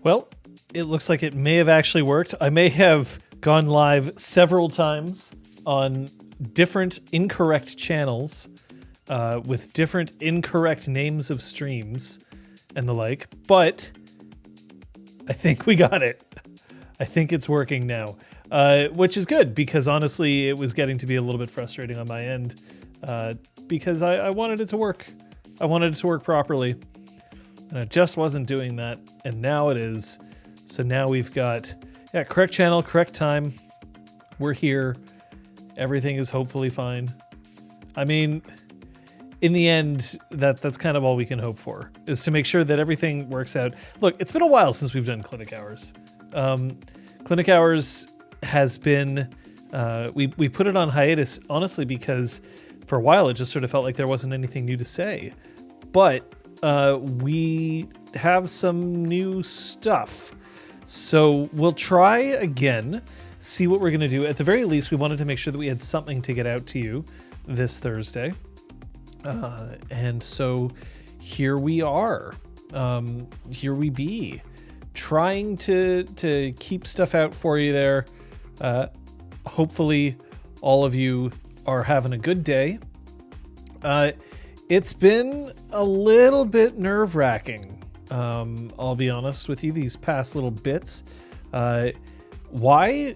Well, it looks like it may have actually worked. I may have gone live several times on different incorrect channels with different incorrect names of streams and the like, but I think we got it. I think it's working now, which is good because honestly, it was getting to be a little bit frustrating on my end because I wanted it to work. I wanted it to work properly, and it just wasn't doing that, and now it is. So now we've got, correct channel, correct time. We're here. Everything is hopefully fine. I mean, in the end, that's kind of all we can hope for, is to make sure that everything works out. Look, it's been a while since we've done Clinic Hours. Clinic Hours has been, we put it on hiatus, honestly, because for a while it just sort of felt like there wasn't anything new to say. But we have some new stuff. So we'll try again, see what we're going to do. At the very least, we wanted to make sure that we had something to get out to you this Thursday. And so here we are. Here we be. Trying to keep stuff out for you there. Hopefully all of you are having a good day. It's been a little bit nerve-wracking. I'll be honest with you, these past little bits. Why?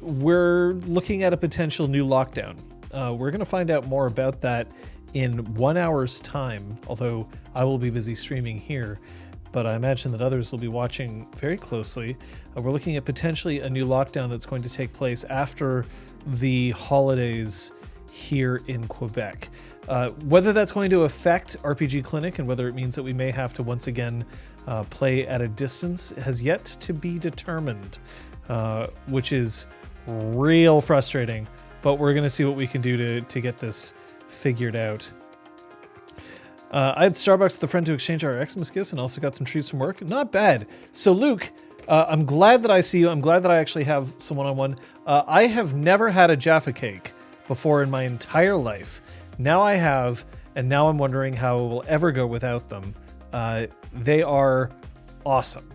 We're looking at a potential new lockdown. We're going to find out more about that in 1 hour's time, although I will be busy streaming here, but I imagine that others will be watching very closely. We're looking at potentially a new lockdown that's going to take place after the holidays here in Quebec. Whether that's going to affect RPGClinic and whether it means that we may have to once again play at a distance has yet to be determined, which is real frustrating, but we're going to see what we can do to get this figured out. I had Starbucks with a friend to exchange our Xmas gifts and also got some treats from work. Not bad. So Luke, I'm glad that I see you. I'm glad that I actually have some one-on-one. I have never had a Jaffa cake before in my entire life. Now I have, and now I'm wondering how it will ever go without them. They are awesome,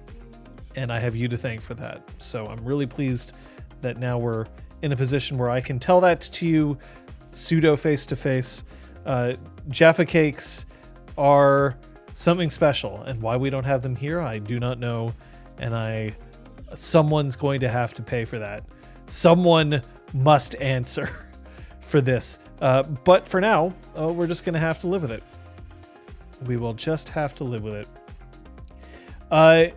and I have you to thank for that. So I'm really pleased that now we're in a position where I can tell that to you pseudo face-to-face. Jaffa cakes are something special, and why we don't have them here, I do not know, and someone's going to have to pay for that. Someone must answer for this. But for now, we're just going to have to live with it. We will just have to live with it.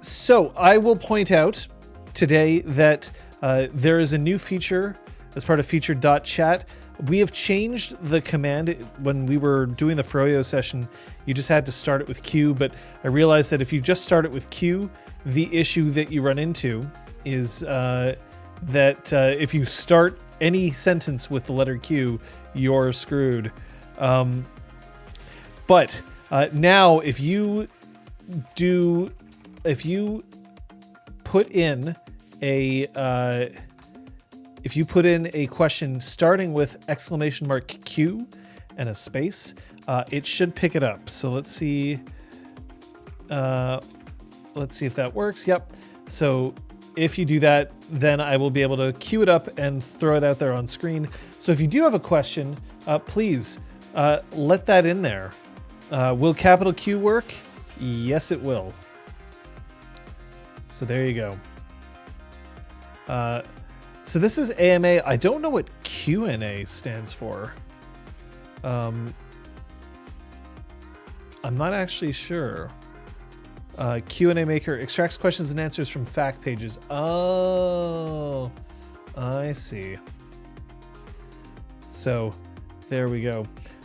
So I will point out today that there is a new feature as part of feature.chat. We have changed the command. When we were doing the Froyo session, you just had to start it with Q, but I realized that if you just start it with Q, the issue that you run into is that if you start any sentence with the letter Q, you're screwed. But now if you put in a question starting with !Q and a space, it should pick it up. So let's see if that works. Yep. So if you do that, then I will be able to queue it up and throw it out there on screen. So if you do have a question, please let that in there. Will capital Q work? Yes, it will. So there you go. So this is AMA. I don't know what Q&A stands for. I'm not actually sure. Q&A maker extracts questions and answers from fact pages. Oh, I see. So there we go.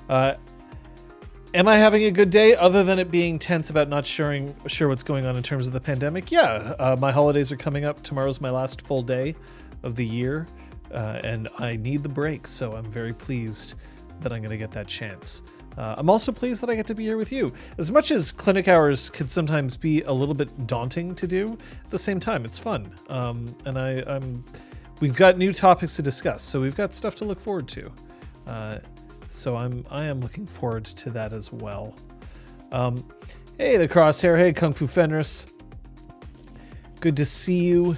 Am I having a good day other than it being tense about not sure what's going on in terms of the pandemic? Yeah, my holidays are coming up. Tomorrow's my last full day of the year, and I need the break, so I'm very pleased that I'm going to get that chance. I'm also pleased that I get to be here with you. As much as clinic hours could sometimes be a little bit daunting to do, at the same time, it's fun. And we've got new topics to discuss, so we've got stuff to look forward to. So I am looking forward to that as well. Hey, the Crosshair. Hey, Kung Fu Fenris. Good to see you,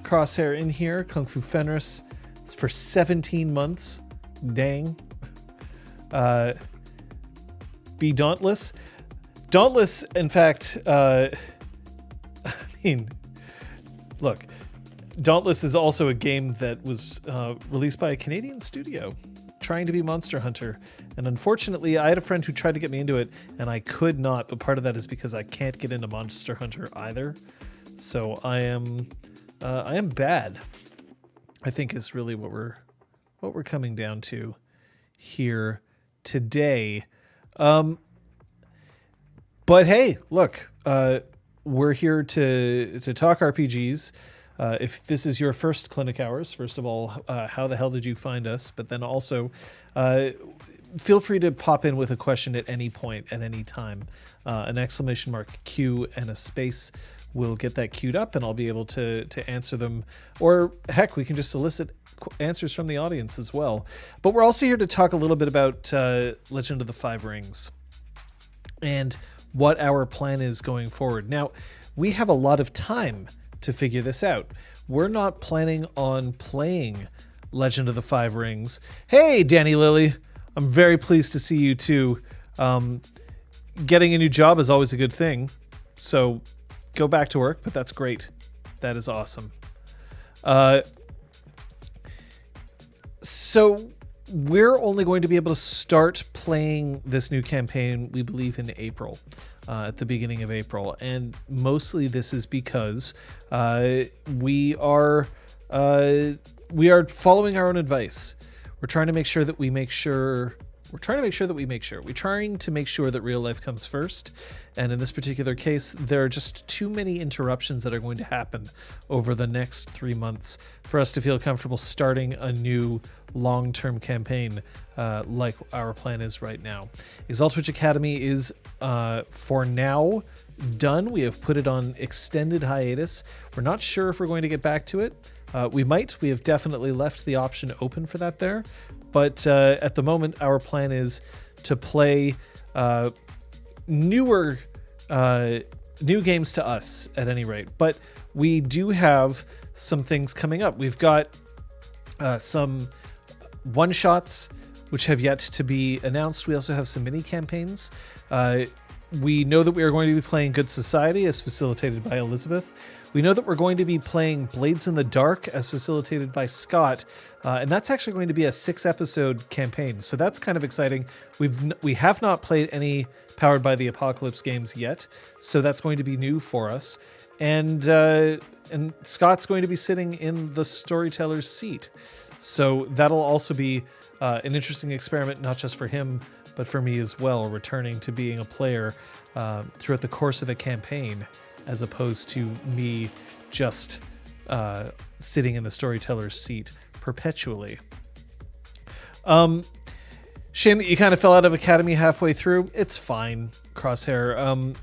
Crosshair, in here. Kung Fu Fenris. It's for 17 months. Dang. Be Dauntless. Dauntless, in fact, I mean, look, Dauntless is also a game that was released by a Canadian studio trying to be Monster Hunter. And unfortunately, I had a friend who tried to get me into it, and I could not. But part of that is because I can't get into Monster Hunter either. So I am bad, I think, is really what we're coming down to here today. But hey, look, we're here to talk RPGs. If this is your first clinic hours, first of all, how the hell did you find us? But then also, feel free to pop in with a question at any point, at any time. An exclamation mark Q and a space will get that queued up, and I'll be able to answer them. Or heck, we can just solicit answers from the audience as well. But we're also here to talk a little bit about Legend of the Five Rings and what our plan is going forward. Now, we have a lot of time to figure this out. We're not planning on playing Legend of the Five Rings. Hey, Danny Lilly. I'm very pleased to see you too. Getting a new job is always a good thing. So go back to work, but that's great. That is awesome. So we're only going to be able to start playing this new campaign, we believe, in April, at the beginning of April. And mostly this is because we are following our own advice. We're trying to make sure that we make sure that real life comes first. And in this particular case, there are just too many interruptions that are going to happen over the next 3 months for us to feel comfortable starting a new long-term campaign like our plan is right now. Exalt Witch Academy is, for now, done. We have put it on extended hiatus. We're not sure if we're going to get back to it. We might. We have definitely left the option open for that there. But at the moment, our plan is to play new games to us, at any rate. But we do have some things coming up. We've got some one-shots, which have yet to be announced. We also have some mini-campaigns. We know that we are going to be playing Good Society, as facilitated by Elizabeth. We know that we're going to be playing Blades in the Dark, as facilitated by Scott, and that's actually going to be a 6-episode campaign, so that's kind of exciting. We have not played any Powered by the Apocalypse games yet, so that's going to be new for us. And Scott's going to be sitting in the storyteller's seat, so that'll also be an interesting experiment, not just for him, but for me as well, returning to being a player throughout the course of a campaign, as opposed to me just sitting in the storyteller's seat perpetually. Shame that you kind of fell out of Academy halfway through. It's fine, Crosshair.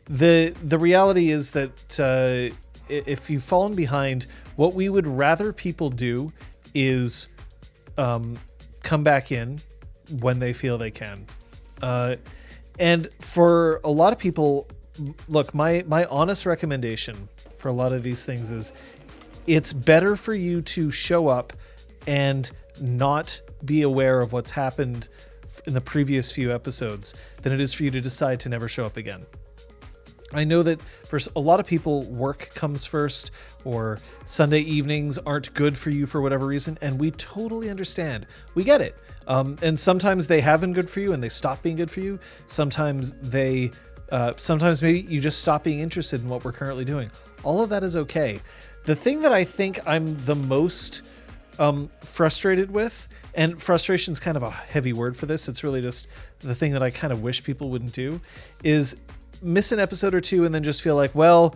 The reality is that if you've fallen behind, what we would rather people do is come back in when they feel they can. And for a lot of people, look, my honest recommendation for a lot of these things is it's better for you to show up and not be aware of what's happened in the previous few episodes than it is for you to decide to never show up again. I know that for a lot of people, work comes first, or Sunday evenings aren't good for you for whatever reason, and we totally understand. We get it. And sometimes they have been good for you and they stop being good for you. Sometimes sometimes maybe you just stop being interested in what we're currently doing. All of that is okay. The thing that I think I'm the most frustrated with, and frustration is kind of a heavy word for this, it's really just the thing that I kind of wish people wouldn't do, is miss an episode or two and then just feel like, well,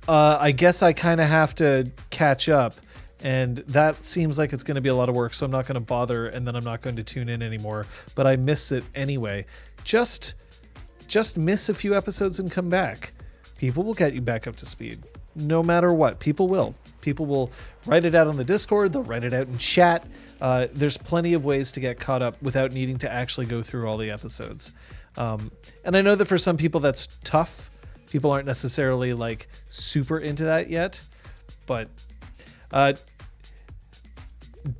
I guess I kind of have to catch up. And that seems like it's going to be a lot of work, so I'm not going to bother, and then I'm not going to tune in anymore. But I miss it anyway. Just miss a few episodes and come back. People will get you back up to speed. no matter what. People will write it out on the Discord. They'll write it out in chat. There's plenty of ways to get caught up without needing to actually go through all the episodes. And I know that for some people that's tough. People aren't necessarily like super into that yet, but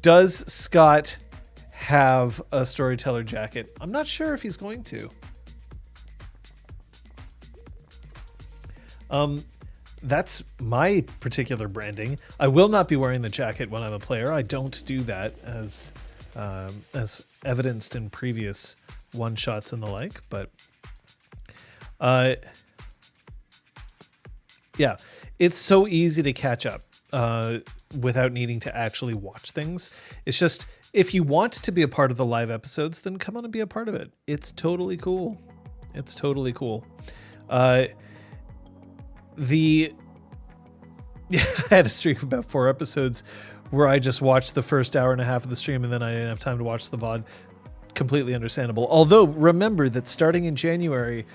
does Scott have a storyteller jacket? I'm not sure if he's going to. That's my particular branding. I will not be wearing the jacket when I'm a player. I don't do that as evidenced in previous one-shots and the like, but yeah, it's so easy to catch up without needing to actually watch things. It's just, if you want to be a part of the live episodes, then come on and be a part of it. It's totally cool. It's totally cool. I had a streak of about 4 episodes where I just watched the first hour and a half of the stream and then I didn't have time to watch the VOD. Completely understandable. Although, remember that starting in January,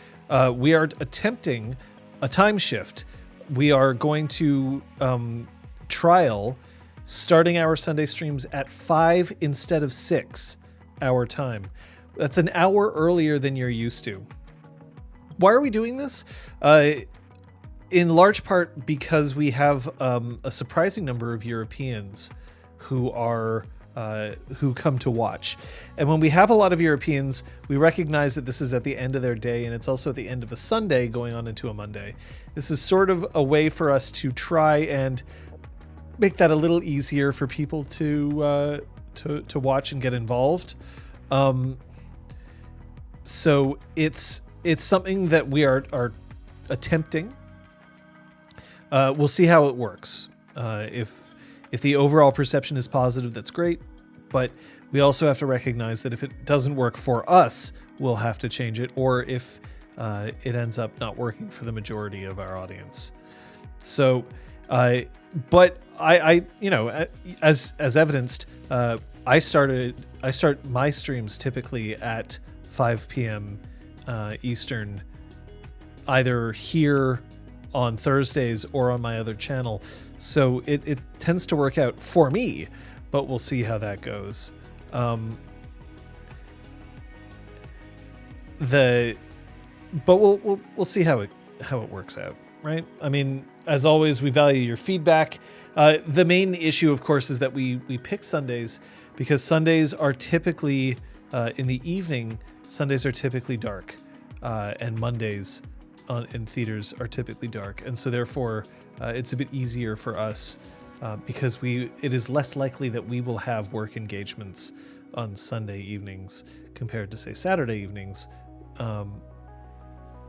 we are attempting a time shift. We are going to trial starting our Sunday streams at 5 instead of 6 our time. That's an hour earlier than you're used to. Why are we doing this? In large part because we have a surprising number of Europeans who come to watch. And when we have a lot of Europeans, we recognize that this is at the end of their day, and it's also at the end of a Sunday going on into a Monday. This is sort of a way for us to try and make that a little easier for people to watch and get involved. So it's something that we are attempting. We'll see how it works. If the overall perception is positive, that's great. But we also have to recognize that if it doesn't work for us, we'll have to change it. Or if it ends up not working for the majority of our audience. So, but I you know, as evidenced, I start my streams typically at 5 p.m. Eastern, either here on Thursdays or on my other channel. So it tends to work out for me, but we'll see how that goes. But we'll see how it works out, right? I mean, as always, we value your feedback. The main issue, of course, is that we pick Sundays because Sundays are typically in the evening. Sundays are typically dark, and Mondays in theaters are typically dark, and so therefore it's a bit easier for us because it is less likely that we will have work engagements on Sunday evenings compared to, say, Saturday evenings.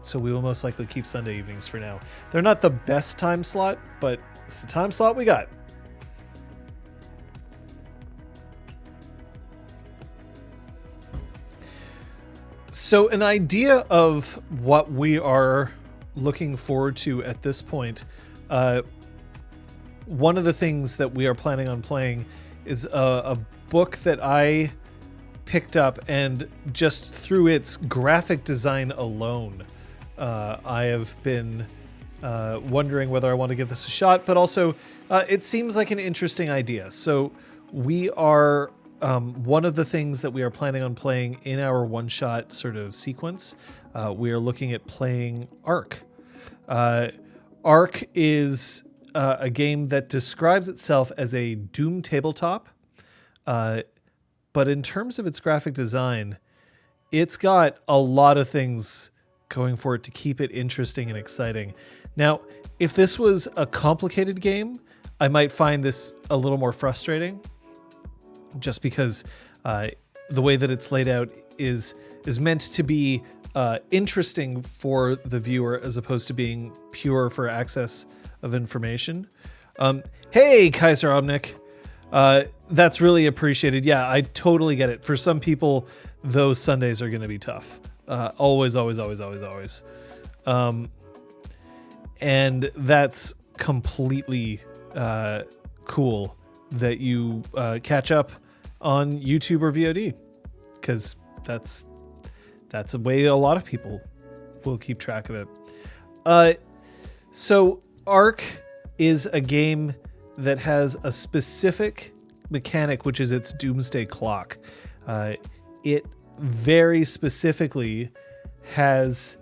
So we will most likely keep Sunday evenings for now. They're not the best time slot, but it's the time slot we got. So an idea of what we are looking forward to at this point, one of the things that we are planning on playing is a book that I picked up, and just through its graphic design alone, I have been wondering whether I want to give this a shot, but also it seems like an interesting idea. So we are... one of the things that we are planning on playing in our one-shot sort of sequence, we are looking at playing Ark. Ark is a game that describes itself as a Doom tabletop, but in terms of its graphic design, it's got a lot of things going for it to keep it interesting and exciting. Now, if this was a complicated game, I might find this a little more frustrating, just because the way that it's laid out is meant to be interesting for the viewer as opposed to being pure for access of information. Hey, Kaiser Omnic. That's really appreciated. Yeah, I totally get it. For some people, those Sundays are going to be tough. Always. And that's completely cool that you catch up on YouTube or VOD, because that's a way a lot of people will keep track of it. So Ark is a game that has a specific mechanic, which is its doomsday clock. It very specifically has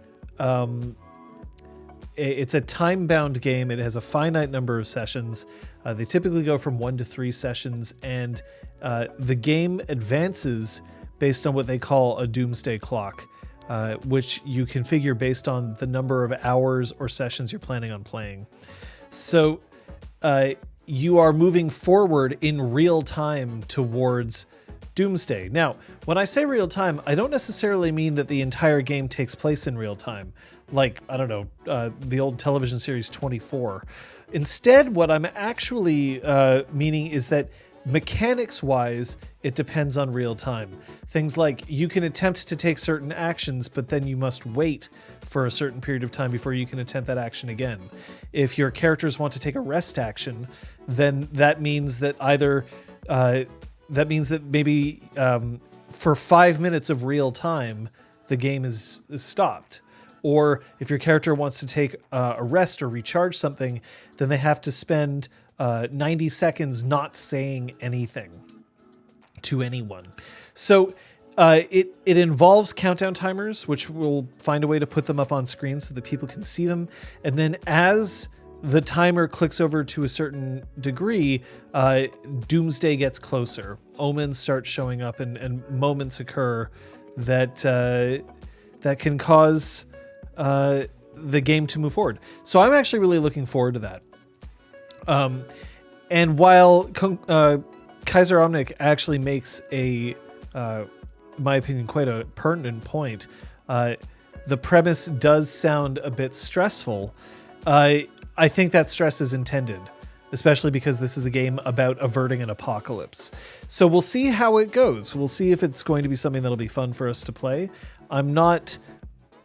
it's a time-bound game. It has a finite number of sessions. They typically go from 1 to 3 sessions, and the game advances based on what they call a doomsday clock, which you configure based on the number of hours or sessions you're planning on playing. So you are moving forward in real time towards doomsday. Now, when I say real time, I don't necessarily mean that the entire game takes place in real time, like, I don't know, the old television series 24. Instead, what I'm actually meaning is that mechanics-wise, it depends on real time. Things like you can attempt to take certain actions, but then you must wait for a certain period of time before you can attempt that action again. If your characters want to take a rest action, then that means that either maybe for 5 minutes of real time, the game is stopped. Or if your character wants to take a rest or recharge something, then they have to spend 90 seconds not saying anything to anyone. So it involves countdown timers, which we'll find a way to put them up on screen so that people can see them. And then as the timer clicks over to a certain degree, doomsday gets closer. Omens start showing up, and moments occur that can cause the game to move forward. So I'm actually really looking forward to that. And while Kaiser Omnic actually makes in my opinion, quite a pertinent point, the premise does sound a bit stressful. I think that stress is intended, especially because this is a game about averting an apocalypse. So we'll see how it goes. We'll see if it's going to be something that'll be fun for us to play. I'm not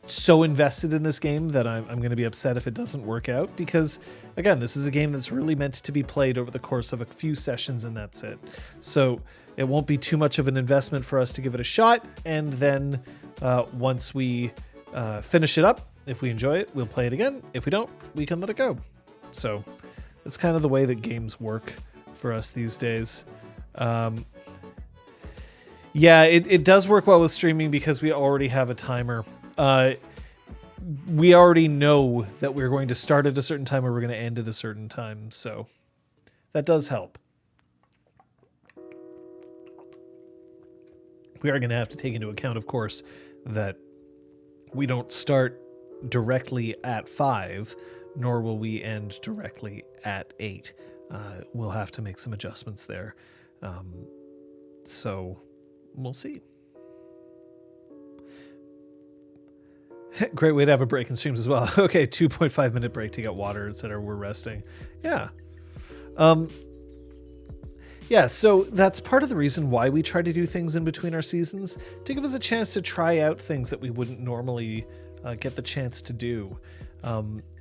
so invested in this game that I'm going to be upset if it doesn't work out, because again, this is a game that's really meant to be played over the course of a few sessions, and that's it. So it won't be too much of an investment for us to give it a shot, and then once we finish it up, if we enjoy it, we'll play it again. If we don't, we can let it go. So that's kind of the way that games work for us these days. Yeah, it does work well with streaming because we already have a timer. We already know that we're going to start at a certain time or we're going to end at a certain time. So that does help. We are going to have to take into account, of course, that we don't start directly at 5, nor will we end directly at 8. We'll have to make some adjustments there. So we'll see. Great way to have a break in streams as well. Okay, 2.5 minute break to get water, etc. We're resting. Yeah. Yeah, so that's part of the reason why we try to do things in between our seasons, to give us a chance to try out things that we wouldn't normally get the chance to do.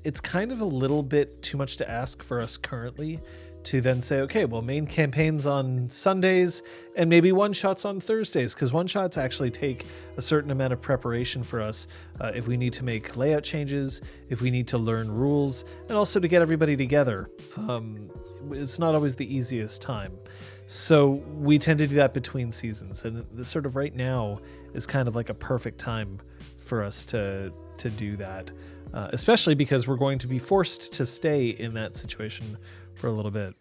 It's kind of a little bit too much to ask for us currently to then say, okay, well, main campaigns on Sundays and maybe one-shots on Thursdays, because one-shots actually take a certain amount of preparation for us if we need to make layout changes, if we need to learn rules, and also to get everybody together. It's not always the easiest time. So we tend to do that between seasons, and this sort of right now is kind of like a perfect time for us to do that, especially because we're going to be forced to stay in that situation for a little bit.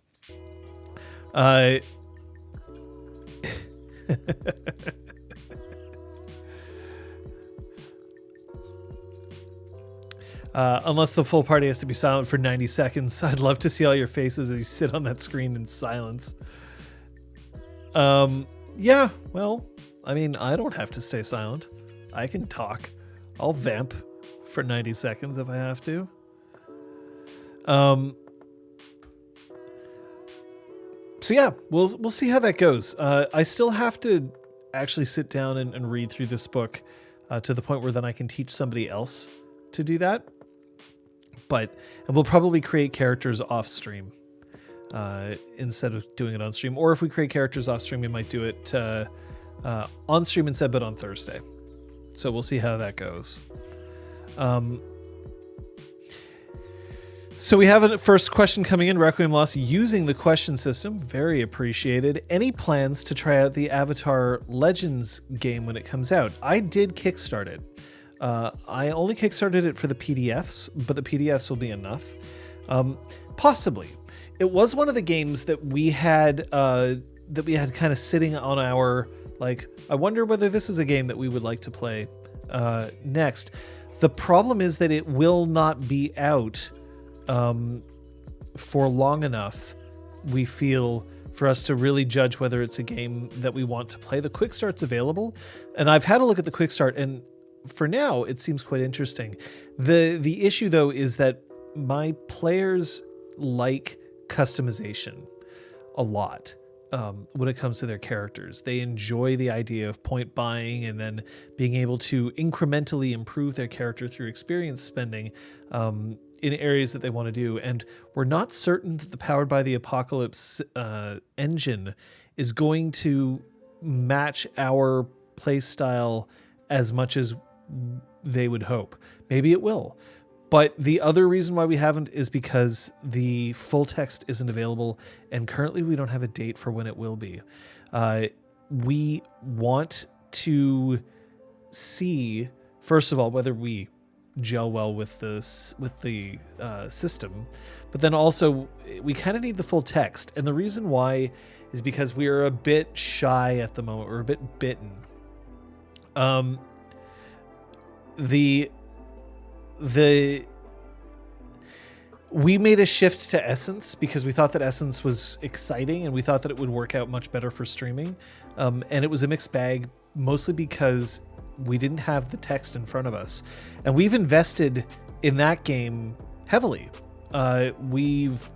Unless the full party has to be silent for 90 seconds. I'd love to see all your faces as you sit on that screen in silence. Yeah, well, I mean, I don't have to stay silent. I can talk. I'll vamp for 90 seconds if I have to. So yeah, we'll see how that goes. I still have to actually sit down and read through this book to the point where then I can teach somebody else to do that. And we'll probably create characters off stream instead of doing it on stream. Or if we create characters off stream, we might do it on stream instead, but on Thursday. So we'll see how that goes. So we have a first question coming in, Requiem Loss, using the question system. Very appreciated. Any plans to try out the Avatar Legends game when it comes out? I did kickstart it. I only kickstarted it for the PDFs, but the PDFs will be enough. Possibly. It was one of the games that we had kind of sitting on our, like, I wonder whether this is a game that we would like to play next. The problem is that it will not be out for long enough, we feel, for us to really judge whether it's a game that we want to play. The quick start's available, and I've had a look at the quick start, and for now it seems quite interesting. The issue though is that my players like customization a lot. When it comes to their characters, they enjoy the idea of point buying and then being able to incrementally improve their character through experience spending in areas that they want to do. And we're not certain that the Powered by the Apocalypse engine is going to match our play style as much as they would hope. Maybe it will. But the other reason why we haven't is because the full text isn't available, and currently we don't have a date for when it will be. We want to see, first of all, whether we gel well with the system, but then also we kind of need the full text. And the reason why is because we are a bit shy at the moment. We're a bit bitten. We made a shift to Essence because we thought that Essence was exciting and we thought that it would work out much better for streaming. And it was a mixed bag, mostly because we didn't have the text in front of us. And we've invested in that game heavily. We've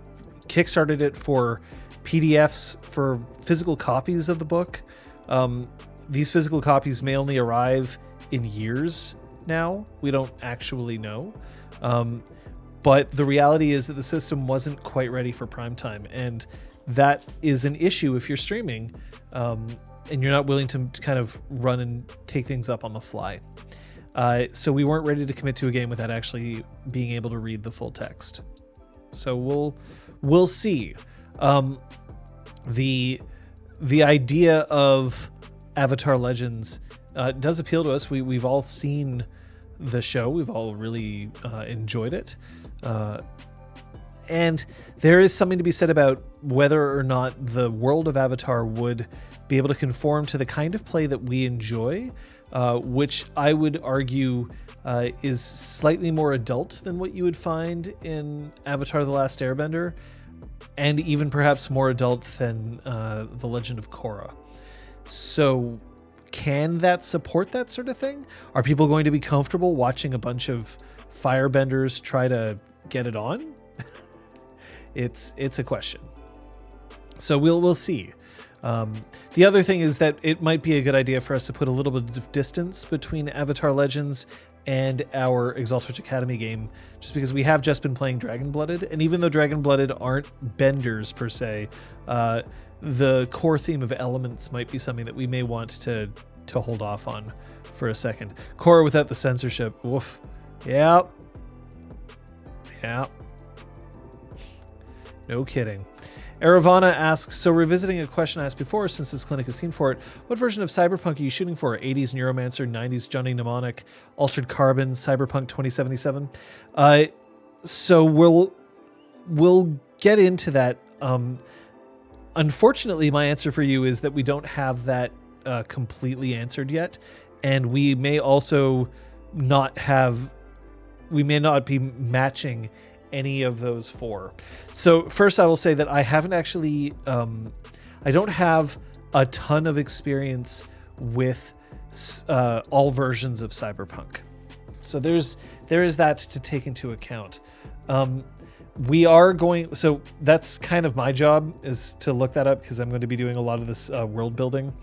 kickstarted it for PDFs, for physical copies of the book. These physical copies may only arrive in years now. We don't actually know. But the reality is that the system wasn't quite ready for prime time. And that is an issue if you're streaming and you're not willing to kind of run and take things up on the fly. So we weren't ready to commit to a game without actually being able to read the full text. So we'll see. The idea of Avatar Legends does appeal to us. We've all seen the show. We've all really enjoyed it. And there is something to be said about whether or not the world of Avatar would be able to conform to the kind of play that we enjoy, which I would argue is slightly more adult than what you would find in Avatar: The Last Airbender, and even perhaps more adult than The Legend of Korra. So can that support that sort of thing? Are people going to be comfortable watching a bunch of firebenders try to get it on? It's a question. So we'll see. The other thing is that it might be a good idea for us to put a little bit of distance between Avatar Legends and our Exalted Academy game, just because we have just been playing Dragon Blooded, and even though Dragon Blooded aren't benders per se, the core theme of elements might be something that we may want to hold off on for a second. Korra without the censorship. Woof. Yep. No kidding. Aravana asks, so revisiting a question I asked before, since this clinic is seen for it, what version of Cyberpunk are you shooting for? 80s Neuromancer, 90s Johnny Mnemonic, Altered Carbon, Cyberpunk 2077? So we'll get into that. Unfortunately, my answer for you is that we don't have that completely answered yet, and we may also not be matching any of those four. So first I will say that I haven't actually, I don't have a ton of experience with all versions of Cyberpunk. So there is that to take into account. So that's kind of my job, is to look that up, because I'm going to be doing a lot of this world building.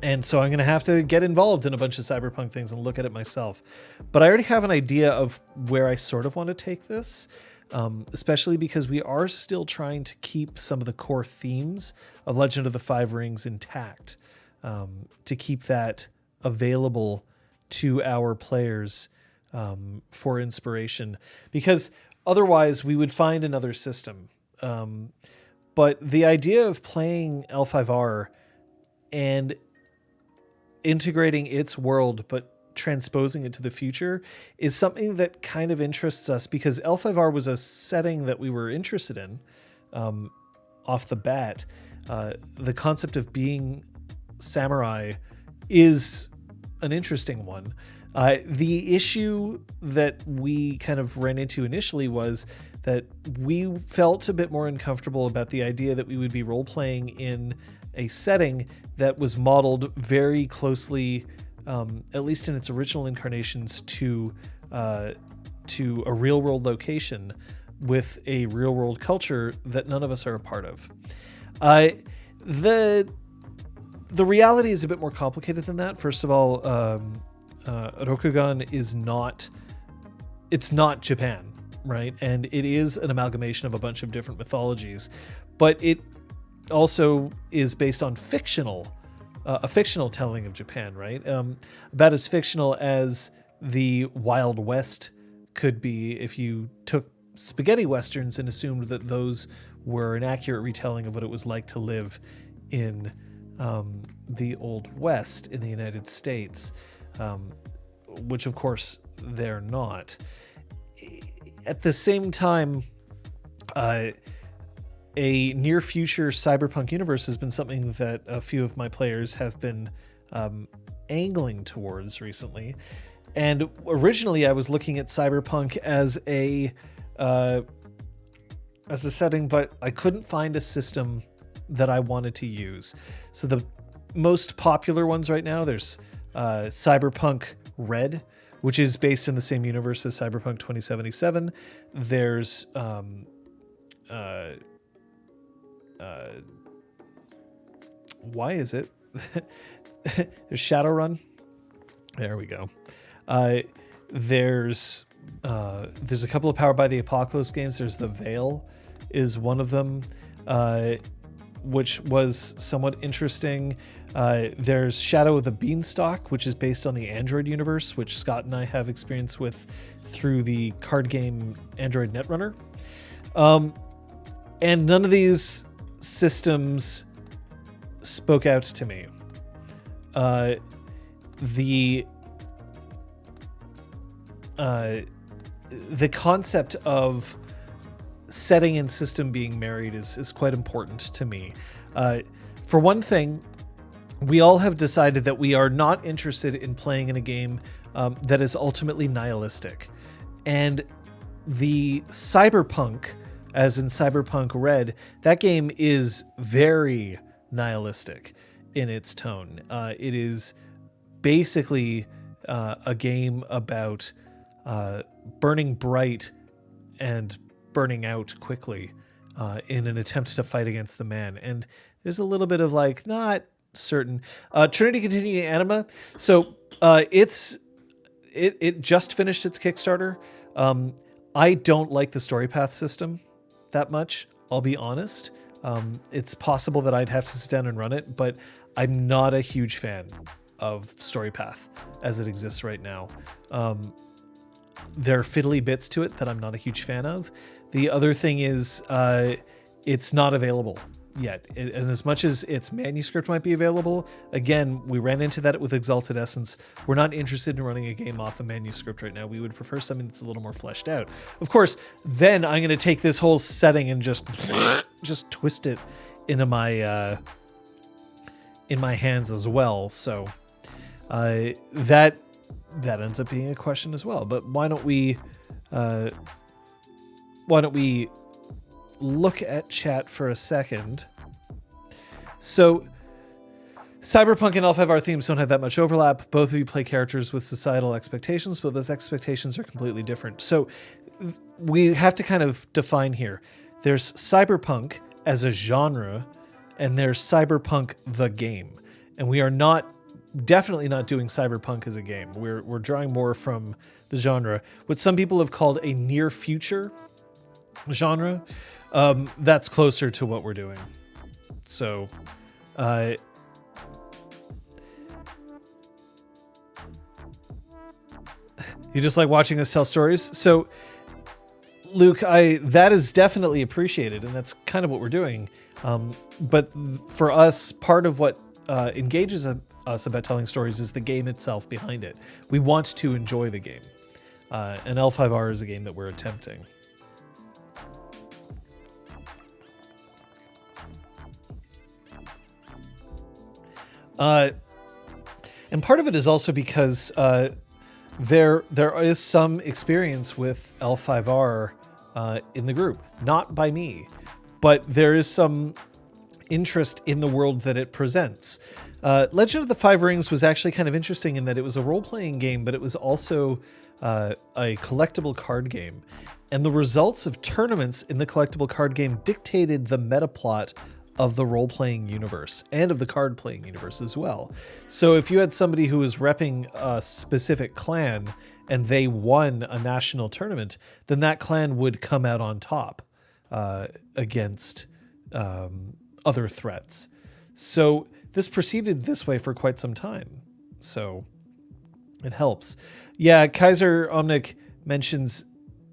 And so I'm going to have to get involved in a bunch of Cyberpunk things and look at it myself. But I already have an idea of where I sort of want to take this, especially because we are still trying to keep some of the core themes of Legend of the Five Rings intact, to keep that available to our players for inspiration, because otherwise we would find another system. But the idea of playing L5R and integrating its world but transposing it to the future is something that kind of interests us, because L5R was a setting that we were interested in off the bat. The concept of being samurai is an interesting one. The issue that we kind of ran into initially was that we felt a bit more uncomfortable about the idea that we would be role-playing in a setting that was modeled very closely, at least in its original incarnations, to a real-world location with a real-world culture that none of us are a part of. The reality is a bit more complicated than that. First of all, Rokugan is not Japan, right? And it is an amalgamation of a bunch of different mythologies, but it also is based on a fictional telling of Japan, right? About as fictional as the Wild West could be if you took spaghetti westerns and assumed that those were an accurate retelling of what it was like to live in the Old West in the United States, which of course they're not. At the same time, a near future cyberpunk universe has been something that a few of my players have been angling towards recently. And originally I was looking at cyberpunk as a setting, but I couldn't find a system that I wanted to use. So the most popular ones right now, there's Cyberpunk Red, which is based in the same universe as Cyberpunk 2077. There's why is it? There's Shadowrun. There we go. There's a couple of Powered by the Apocalypse games. There's The Veil is one of them, which was somewhat interesting. There's Shadow of the Beanstalk, which is based on the Android universe, which Scott and I have experience with through the card game Android Netrunner. And none of these systems spoke out to me. The concept of setting and system being married is quite important to me. For one thing, we all have decided that we are not interested in playing in a game that is ultimately nihilistic. And the Cyberpunk, as in Cyberpunk Red, that game is very nihilistic in its tone. It is basically a game about burning bright and burning out quickly in an attempt to fight against the man. And there's a little bit of like, not certain. Trinity Continuing Anima. So it just finished its Kickstarter. I don't like the story path system that much, I'll be honest. It's possible that I'd have to sit down and run it, but I'm not a huge fan of story path as it exists right now. There are fiddly bits to it that I'm not a huge fan of. The other thing is it's not available yet. And as much as its manuscript might be available, again, we ran into that with Exalted Essence. We're not interested in running a game off a manuscript right now. We would prefer something that's a little more fleshed out. Of course, then I'm going to take this whole setting and just twist it into my in my hands as well. So that ends up being a question as well. But why don't we look at chat for a second? So Cyberpunk and L5R themes don't have that much overlap. Both of you play characters with societal expectations, but those expectations are completely different. So we have to kind of define here. There's Cyberpunk as a genre, and there's Cyberpunk the game. And we are definitely not doing Cyberpunk as a game. We're drawing more from the genre. What some people have called a near future genre, that's closer to what we're doing. So You just like watching us tell stories? So, Luke, that is definitely appreciated, and that's kind of what we're doing. But for us, part of what engages us about telling stories is the game itself behind it. We want to enjoy the game. And L5R is a game that we're attempting. And part of it is also because there is some experience with L5R in the group, not by me, but there is some interest in the world that it presents. Legend of the Five Rings was actually kind of interesting in that it was a role-playing game, but it was also a collectible card game. And the results of tournaments in the collectible card game dictated the meta plot of the role-playing universe and of the card-playing universe as well. So if you had somebody who was repping a specific clan and they won a national tournament, then that clan would come out on top against other threats. So this proceeded this way for quite some time. So it helps. Yeah, Kaiser Omnic mentions,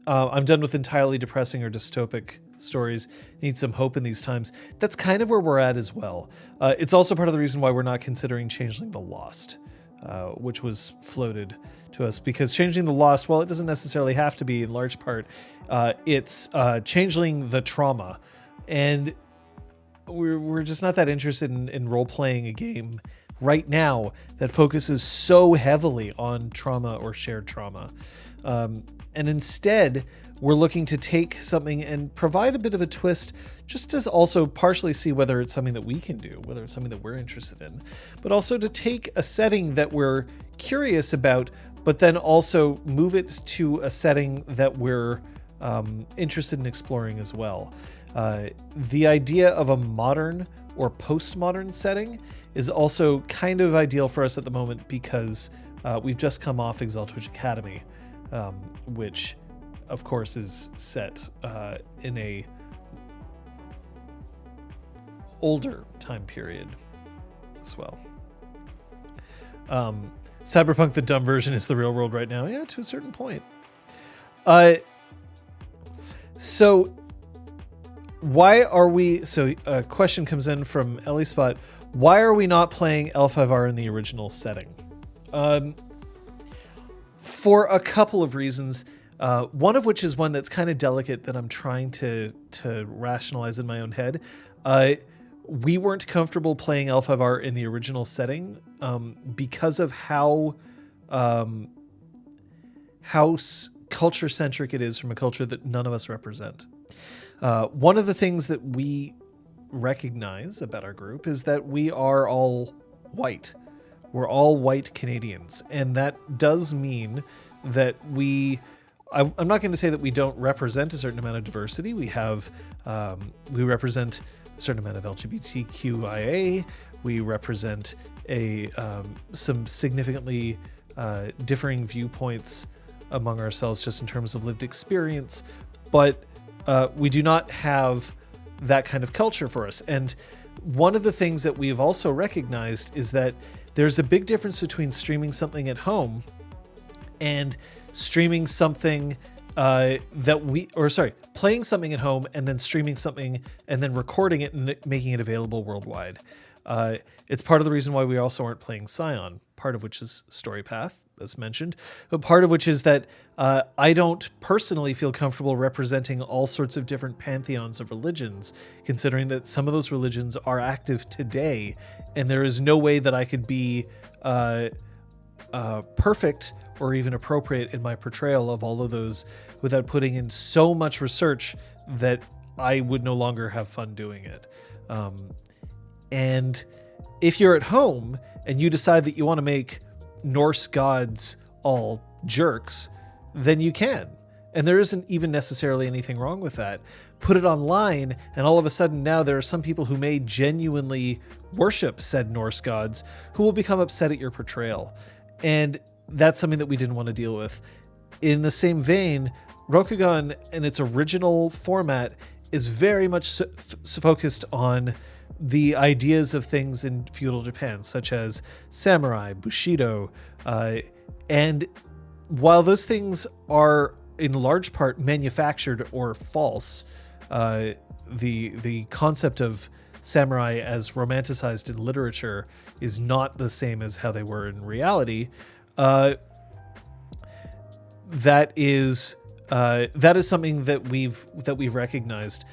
I'm done with entirely depressing or dystopic stories. Need some hope in these times. That's kind of where we're at as well. It's also part of the reason why we're not considering Changeling the Lost, which was floated to us, because Changeling the Lost, well, it doesn't necessarily have to be in large part. It's Changeling the Trauma. And we're just not that interested in role-playing a game right now that focuses so heavily on trauma or shared trauma. And instead, we're looking to take something and provide a bit of a twist, just to also partially see whether it's something that we can do, whether it's something that we're interested in, but also to take a setting that we're curious about, but then also move it to a setting that we're interested in exploring as well. The idea of a modern or postmodern setting is also kind of ideal for us at the moment, because we've just come off Exaltwitch Academy, which of course is set in a older time period as well. Cyberpunk, the dumb version, is the real world right now. Yeah, to a certain point. So why are we, so a question comes in from Ellie Spot. Why are we not playing L5R in the original setting? For a couple of reasons. One of which is one that's kind of delicate that I'm trying to rationalize in my own head. We weren't comfortable playing L5R in the original setting because of how culture-centric it is from a culture that none of us represent. One of the things that we recognize about our group is that we are all white. We're all white Canadians, and that does mean that I'm not going to say that we don't represent a certain amount of diversity. We represent a certain amount of LGBTQIA. We represent some significantly differing viewpoints among ourselves just in terms of lived experience, but we do not have that kind of culture for us. And one of the things that we've also recognized is that there's a big difference between streaming something at home and streaming something playing something at home and then streaming something and then recording it and making it available worldwide. It's part of the reason why we also aren't playing Scion, part of which is Story Path, as mentioned, but part of which is that I don't personally feel comfortable representing all sorts of different pantheons of religions, considering that some of those religions are active today, and there is no way that I could be perfect or even appropriate in my portrayal of all of those without putting in so much research that I would no longer have fun doing it. And if you're at home and you decide that you want to make Norse gods all jerks, then you can. And there isn't even necessarily anything wrong with that. Put it online, and all of a sudden now there are some people who may genuinely worship said Norse gods who will become upset at your portrayal. And that's something that we didn't want to deal with. In the same vein, Rokugan in its original format is very much focused on the ideas of things in feudal Japan, such as samurai, bushido, and while those things are in large part manufactured or false, the concept of samurai as romanticized in literature is not the same as how they were in reality. That is something that we've recognized.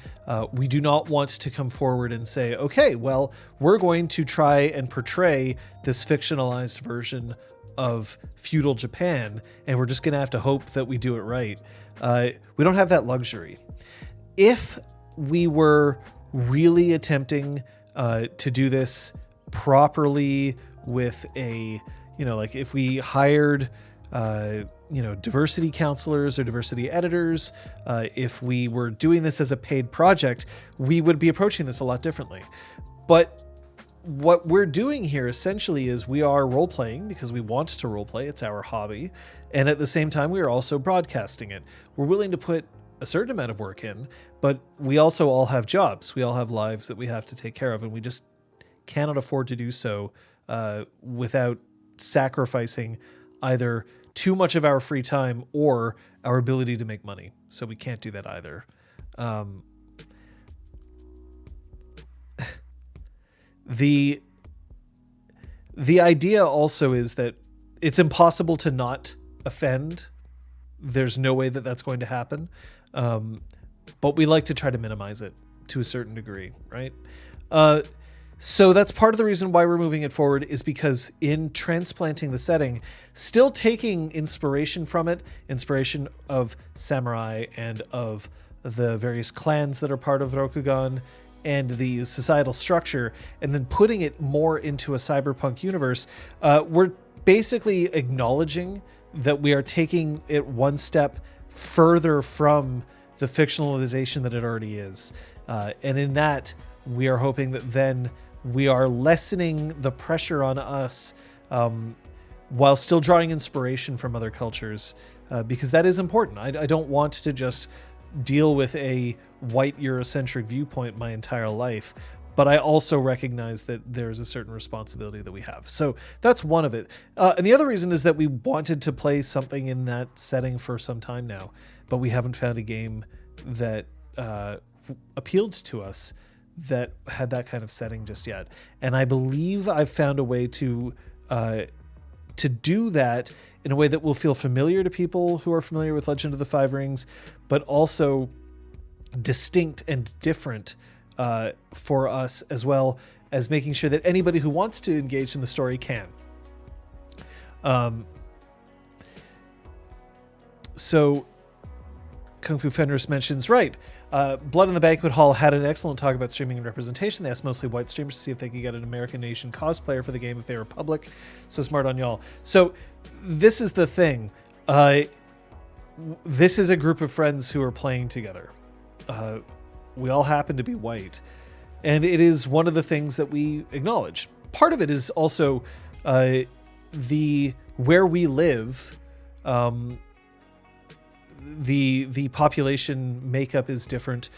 We do not want to come forward and say, okay, well, we're going to try and portray this fictionalized version of feudal Japan, and we're just going to have to hope that we do it right. We don't have that luxury. If we were really attempting to do this properly with a, like if we hired, diversity counselors or diversity editors, if we were doing this as a paid project, we would be approaching this a lot differently. But what we're doing here essentially is we are role-playing because we want to role-play. It's our hobby. And at the same time, we are also broadcasting it. We're willing to put a certain amount of work in, but we also all have jobs. We all have lives that we have to take care of, and we just cannot afford to do so without sacrificing either too much of our free time or our ability to make money. So we can't do that either. The idea also is that it's impossible to not offend. There's no way that that's going to happen. But we like to try to minimize it to a certain degree, right? So that's part of the reason why we're moving it forward, is because in transplanting the setting, still taking inspiration from it, inspiration of samurai and of the various clans that are part of Rokugan and the societal structure, and then putting it more into a cyberpunk universe, we're basically acknowledging that we are taking it one step further from the fictionalization that it already is. And in that, we are hoping that then we are lessening the pressure on us while still drawing inspiration from other cultures, because that is important. I don't want to just deal with a white Eurocentric viewpoint my entire life, but I also recognize that there's a certain responsibility that we have. So that's one of it. And the other reason is that we wanted to play something in that setting for some time now, but we haven't found a game that appealed to us that had that kind of setting just yet. And I believe I've found a way to do that in a way that will feel familiar to people who are familiar with Legend of the Five Rings, but also distinct and different for us, as well as making sure that anybody who wants to engage in the story can. So Kung Fu Fenris mentions, right, Blood in the Banquet Hall had an excellent talk about streaming and representation. They asked mostly white streamers to see if they could get an American Nation cosplayer for the game if they were public. So smart on y'all. So this is the thing. This is a group of friends who are playing together. We all happen to be white. And it is one of the things that we acknowledge. Part of it is also where we live, the population makeup is different,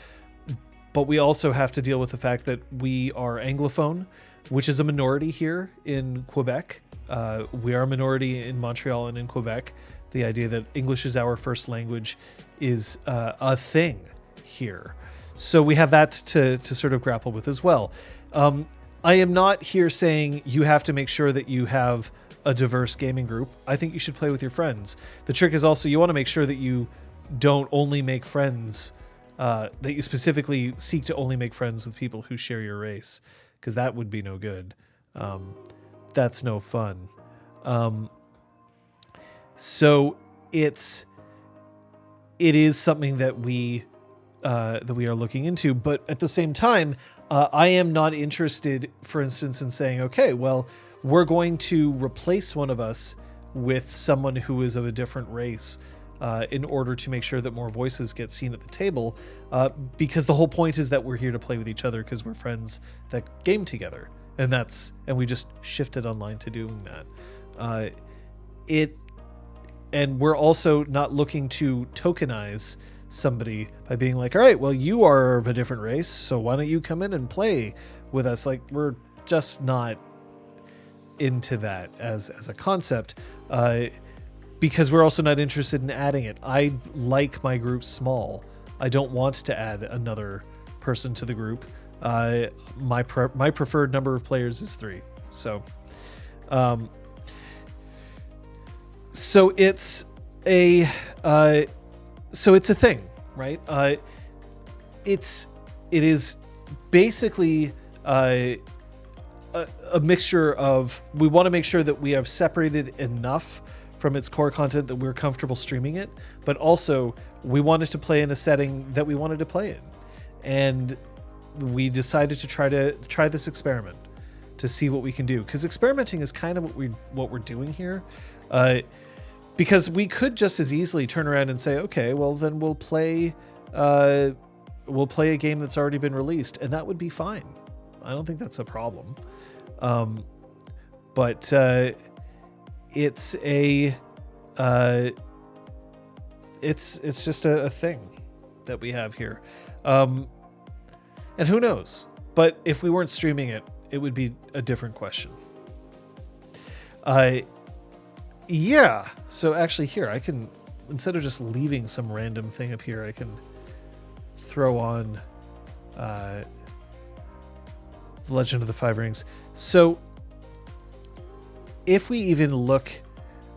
but we also have to deal with the fact that we are Anglophone, which is a minority here in Quebec. We are a minority in Montreal and in Quebec. The idea that English is our first language is a thing here. So we have that to sort of grapple with as well. I am not here saying you have to make sure that you have a diverse gaming group. I think you should play with your friends. The trick is also you want to make sure that you don't only make friends, that you specifically seek to only make friends with people who share your race, because that would be no good. That's no fun. So it is something that we are looking into, but at the same time, I am not interested, for instance, in saying, okay, well, we're going to replace one of us with someone who is of a different race in order to make sure that more voices get seen at the table, because the whole point is that we're here to play with each other because we're friends that game together, and we just shifted online to doing that. And we're also not looking to tokenize somebody by being like, all right, well, you are of a different race, so why don't you come in and play with us? Like, we're just not into that as a concept. because we're also not interested in adding it. I like my group small. I don't want to add another person to the group. My preferred number of players is 3. So it's a thing, right? It is basically a mixture of, we want to make sure that we have separated enough from its core content that we're comfortable streaming it, but also we wanted to play in a setting that we wanted to play in, and we decided to try this experiment to see what we can do, because experimenting is kind of what we're doing here, because we could just as easily turn around and say, okay, well then we'll play a game that's already been released, and that would be fine. I don't think that's a problem. But it's just a thing that we have here. And who knows? But if we weren't streaming it, it would be a different question. Yeah. So actually here, I can, instead of just leaving some random thing up here, I can throw on The Legend of the Five Rings. So if we even look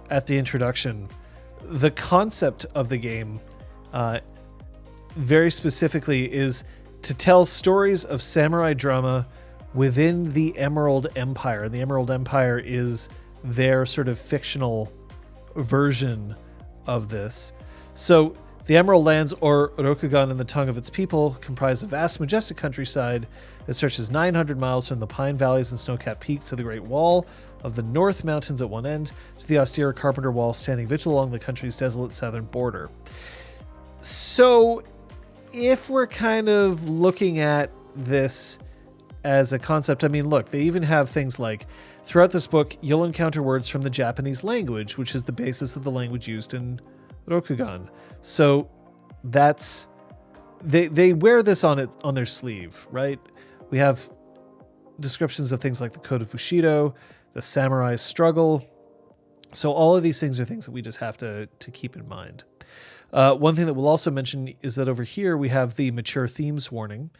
at the introduction, the concept of the game very specifically is to tell stories of samurai drama within the Emerald Empire. And the Emerald Empire is their sort of fictional version of this. So the Emerald Lands, or Rokugan in the tongue of its people, comprise a vast, majestic countryside that stretches 900 miles from the pine valleys and snow-capped peaks to the Great Wall of the North Mountains at one end, to the austere Carpenter Wall standing vigil along the country's desolate southern border. So if we're kind of looking at this as a concept, I mean, look, they even have things like, throughout this book, you'll encounter words from the Japanese language, which is the basis of the language used in Rokugan. So that's, they wear this on their sleeve, right? We have descriptions of things like the Code of Bushido, the samurai struggle. So all of these things are things that we just have to keep in mind. One thing that we'll also mention is that over here we have the mature themes warning.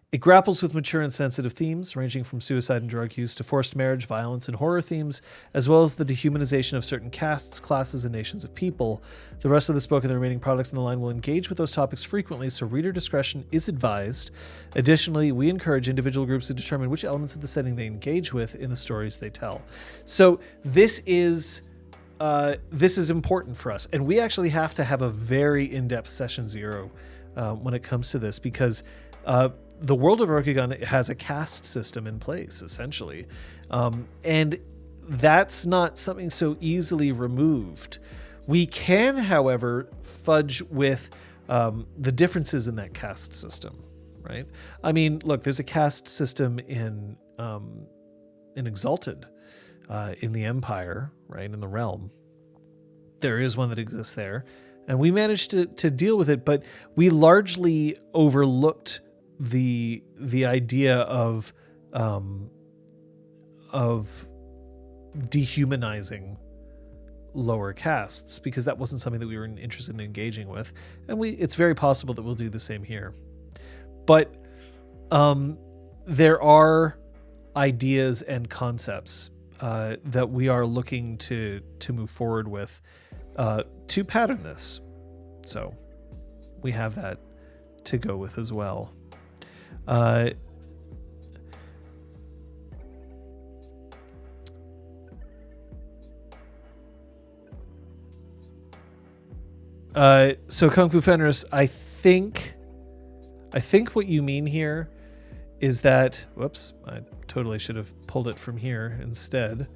It grapples with mature and sensitive themes, ranging from suicide and drug use to forced marriage, violence, and horror themes, as well as the dehumanization of certain castes, classes, and nations of people. The rest of this book and the remaining products in the line will engage with those topics frequently, so reader discretion is advised. Additionally, we encourage individual groups to determine which elements of the setting they engage with in the stories they tell. So this is important for us, and we actually have to have a very in-depth session 0 when it comes to this, because the world of Rokugan has a caste system in place, essentially. And that's not something so easily removed. We can, however, fudge with the differences in that caste system, right? I mean, look, there's a caste system in Exalted, in the Empire, right, in the Realm. There is one that exists there. And we managed to deal with it, but we largely overlooked the idea of dehumanizing lower castes, because that wasn't something that we were interested in engaging with, and it's very possible that we'll do the same here. But there are ideas and concepts that we are looking to move forward with to pattern this, so we have that to go with as well. So Kung Fu Fenris, I think what you mean here is that, whoops, I totally should have pulled it from here instead.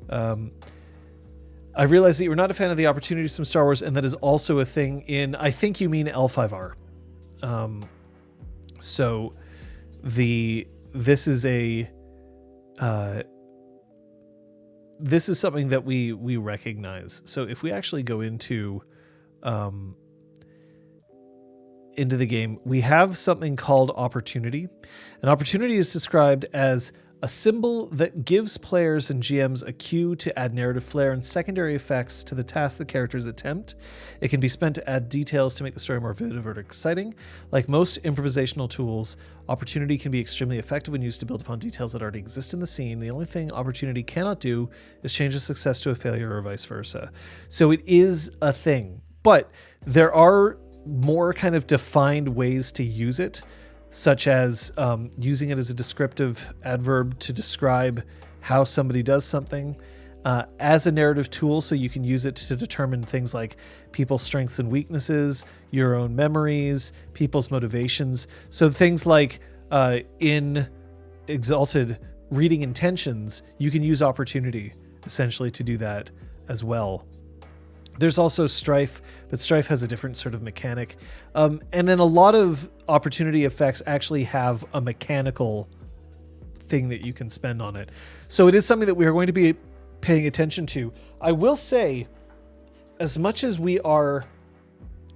I realized that you were not a fan of the opportunities from Star Wars, and that is also a thing in, I think you mean L5R. So this is something that we recognize. So if we actually go into the game, we have something called opportunity. And opportunity is described as a symbol that gives players and GMs a cue to add narrative flair and secondary effects to the task the characters attempt. It can be spent to add details to make the story more vivid or exciting. Like most improvisational tools, opportunity can be extremely effective when used to build upon details that already exist in the scene. The only thing opportunity cannot do is change a success to a failure or vice versa. So it is a thing, but there are more kind of defined ways to use it, such as using it as a descriptive adverb to describe how somebody does something, as a narrative tool, so you can use it to determine things like people's strengths and weaknesses, your own memories, people's motivations. So things like in Exalted, reading intentions, you can use opportunity essentially to do that as well. There's also Strife, but Strife has a different sort of mechanic. And then a lot of opportunity effects actually have a mechanical thing that you can spend on it. So it is something that we are going to be paying attention to. I will say, as much as we are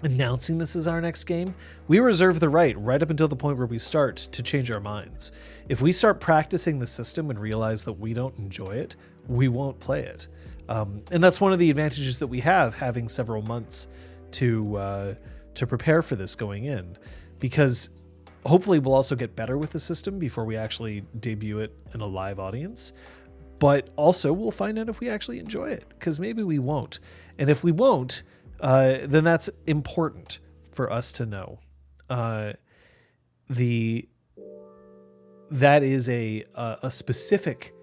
announcing this as our next game, we reserve the right up until the point where we start to change our minds. If we start practicing the system and realize that we don't enjoy it, we won't play it. And that's one of the advantages that we have, having several months to prepare for this going in, because hopefully we'll also get better with the system before we actually debut it in a live audience. But also we'll find out if we actually enjoy it, because maybe we won't. And if we won't, then that's important for us to know. That is a specific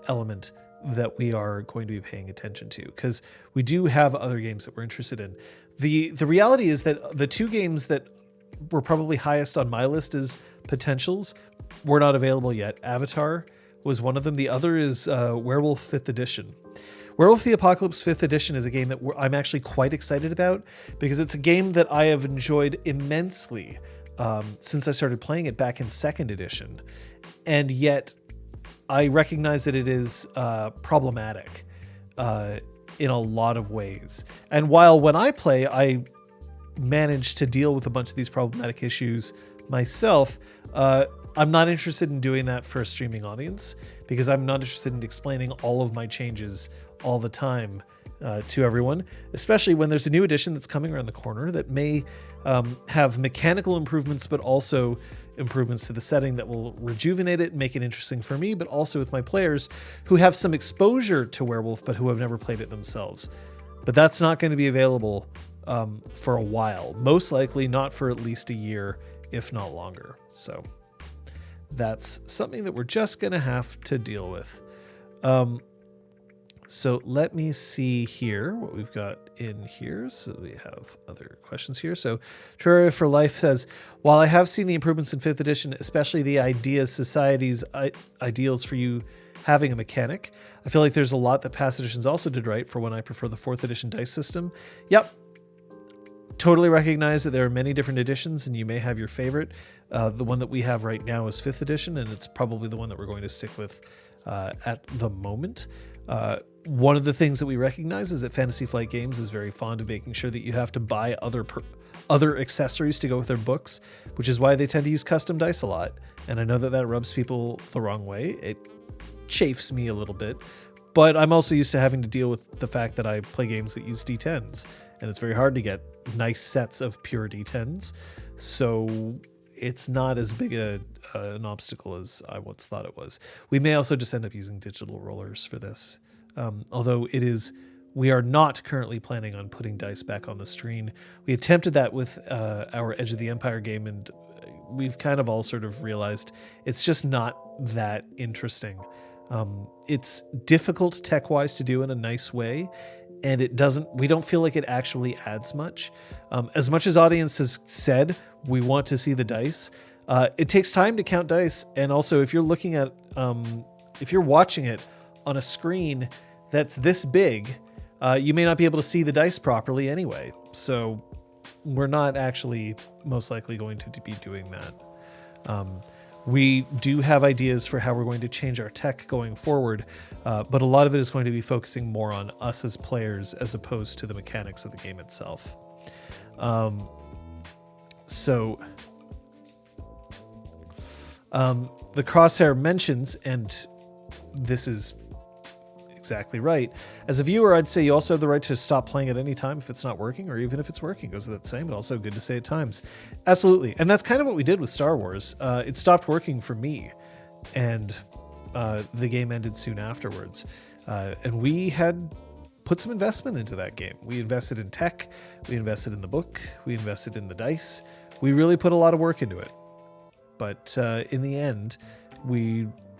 element that we are going to be paying attention to, because we do have other games that we're interested in. The reality is that the two games that were probably highest on my list as potentials were not available yet. Avatar was one of them. The other is Werewolf 5th Edition. Werewolf the Apocalypse 5th Edition is a game that I'm actually quite excited about, because it's a game that I have enjoyed immensely since I started playing it back in 2nd edition. And yet I recognize that it is problematic in a lot of ways. And while when I play, I manage to deal with a bunch of these problematic issues myself, I'm not interested in doing that for a streaming audience, because I'm not interested in explaining all of my changes all the time to everyone, especially when there's a new edition that's coming around the corner that may have mechanical improvements, but also improvements to the setting that will rejuvenate it and make it interesting for me, but also with my players who have some exposure to Werewolf, but who have never played it themselves. But that's not going to be available for a while, most likely not for at least a year, if not longer. So that's something that we're just going to have to deal with. So let me see here what we've got in here. So we have other questions here. So Terraria for Life says, while I have seen the improvements in 5th edition, especially the Ideas Society's ideals for you having a mechanic, I feel like there's a lot that past editions also did right for when I prefer the 4th edition dice system. Yep. Totally recognize that there are many different editions and you may have your favorite. The one that we have right now is 5th edition, and it's probably the one that we're going to stick with at the moment. One of the things that we recognize is that Fantasy Flight Games is very fond of making sure that you have to buy other accessories to go with their books, which is why they tend to use custom dice a lot. And I know that that rubs people the wrong way. It chafes me a little bit, but I'm also used to having to deal with the fact that I play games that use D10s, and it's very hard to get nice sets of pure D10s. So it's not as big an obstacle as I once thought it was. We may also just end up using digital rollers for this. Although we are not currently planning on putting dice back on the screen. We attempted that with our Edge of the Empire game, and we've kind of all sort of realized it's just not that interesting. It's difficult tech-wise to do in a nice way, and we don't feel like it actually adds much. As much as audience has said, we want to see the dice, it takes time to count dice. And also if you're looking at, if you're watching it on a screen that's this big, you may not be able to see the dice properly anyway. So we're not actually most likely going to be doing that. We do have ideas for how we're going to change our tech going forward, but a lot of it is going to be focusing more on us as players as opposed to the mechanics of the game itself. The Crosshair mentions, and this is exactly right. As a viewer, I'd say you also have the right to stop playing at any time if it's not working, or even if it's working. Goes without saying, but also good to say at times. Absolutely. And that's kind of what we did with Star Wars. It stopped working for me, and the game ended soon afterwards. And we had put some investment into that game. We invested in tech, we invested in the book, we invested in the dice. We really put a lot of work into it. But in the end,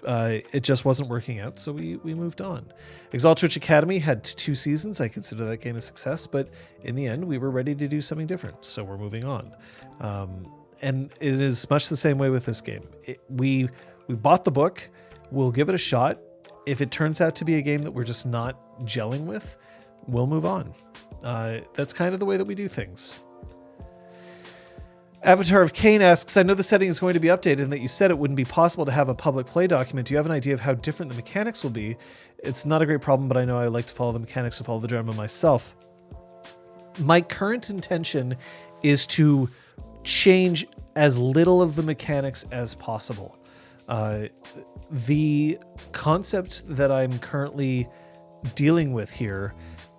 it just wasn't working out, so we moved on. Exaltwitch Academy had 2 seasons. I consider that game a success, but in the end, we were ready to do something different, so we're moving on. And it is much the same way with this game. We bought the book. We'll give it a shot. If it turns out to be a game that we're just not gelling with, we'll move on. That's kind of the way that we do things. Avatar of Kane asks, I know the setting is going to be updated and that you said it wouldn't be possible to have a public play document. Do you have an idea of how different the mechanics will be? It's not a great problem, but I know I like to follow the mechanics and follow the drama myself. My current intention is to change as little of the mechanics as possible. The concept that I'm currently dealing with here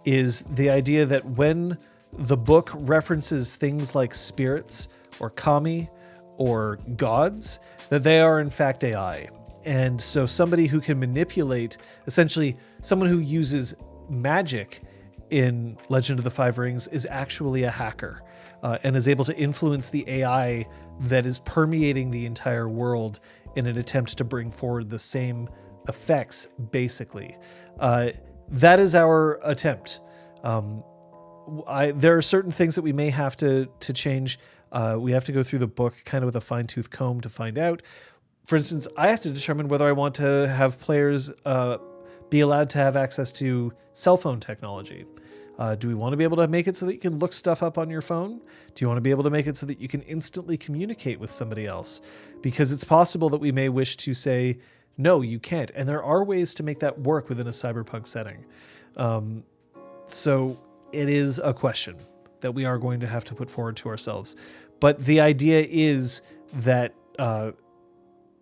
is the idea that when the book references things like spirits or kami or gods, that they are in fact AI. And so somebody who can manipulate, essentially someone who uses magic in Legend of the Five Rings is actually a hacker and is able to influence the AI that is permeating the entire world in an attempt to bring forward the same effects, basically. That is our attempt. There are certain things that we may have to change. We have to go through the book kind of with a fine-tooth comb to find out. For instance, I have to determine whether I want to have players be allowed to have access to cell phone technology. Do we want to be able to make it so that you can look stuff up on your phone? Do you want to be able to make it so that you can instantly communicate with somebody else? Because it's possible that we may wish to say, no, you can't. And there are ways to make that work within a cyberpunk setting. So it is a question that we are going to have to put forward to ourselves. But the idea is that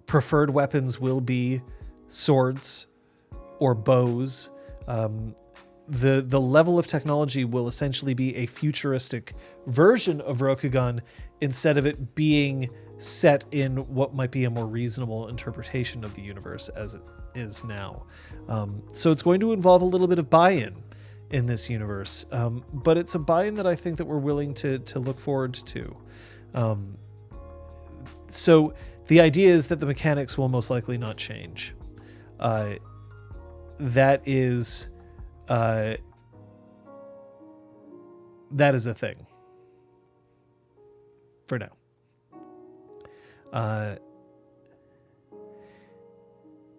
preferred weapons will be swords or bows. The level of technology will essentially be a futuristic version of Rokugan instead of it being set in what might be a more reasonable interpretation of the universe as it is now. So it's going to involve a little bit of buy-in in this universe, but it's a buy-in that I think that we're willing to look forward to. So the idea is that the mechanics will most likely not change. That is a thing for now.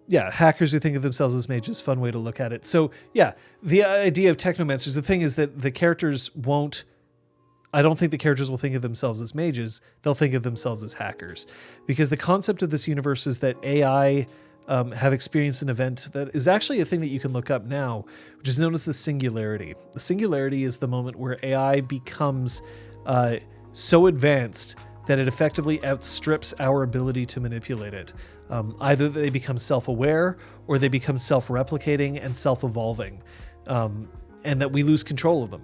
Yeah, hackers who think of themselves as mages, fun way to look at it. So yeah, the idea of technomancers, the thing is that the characters won't, I don't think the characters will think of themselves as mages. They'll think of themselves as hackers, because the concept of this universe is that AI have experienced an event that is actually a thing that you can look up now, which is known as the singularity. The singularity is the moment where AI becomes so advanced that it effectively outstrips our ability to manipulate it. Either they become self-aware or they become self-replicating and self-evolving, and that we lose control of them.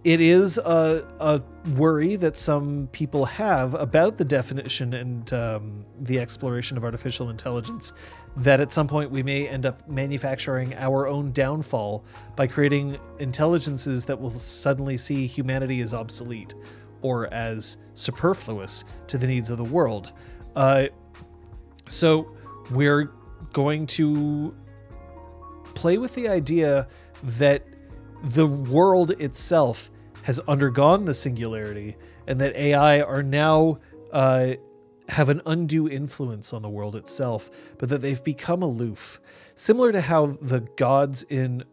It is a worry that some people have about the definition and the exploration of artificial intelligence, that at some point we may end up manufacturing our own downfall by creating intelligences that will suddenly see humanity as obsolete or as superfluous to the needs of the world. So we're going to play with the idea that the world itself has undergone the singularity and that AI are now have an undue influence on the world itself, but that they've become aloof. Similar to how the gods in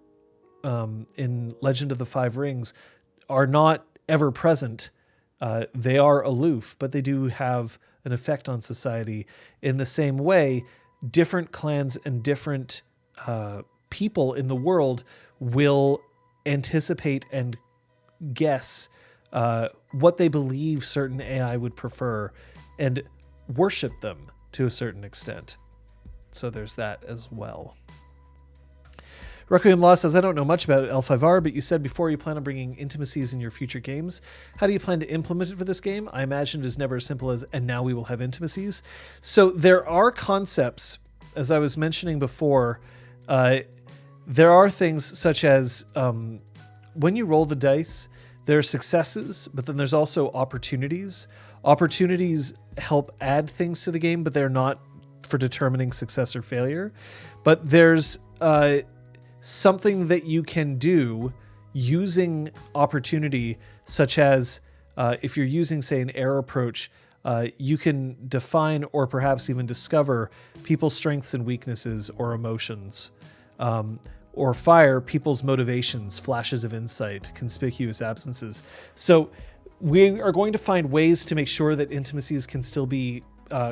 Legend of the Five Rings are not ever present. They are aloof, but they do have an effect on society. In the same way, different clans and different people in the world will anticipate and guess what they believe certain AI would prefer and worship them to a certain extent. So there's that as well. Requiem Law says, I don't know much about L5R, but you said before you plan on bringing Intimacies in your future games. How do you plan to implement it for this game? I imagine it is never as simple as, and now we will have Intimacies. So there are concepts, as I was mentioning before, there are things such as when you roll the dice, there are successes, but then there's also opportunities. Opportunities help add things to the game, but they're not for determining success or failure. But there's something that you can do using opportunity, such as if you're using, say, an air approach, you can define or perhaps even discover people's strengths and weaknesses or emotions. Or fire, people's motivations, flashes of insight, conspicuous absences. So we are going to find ways to make sure that Intimacies can still be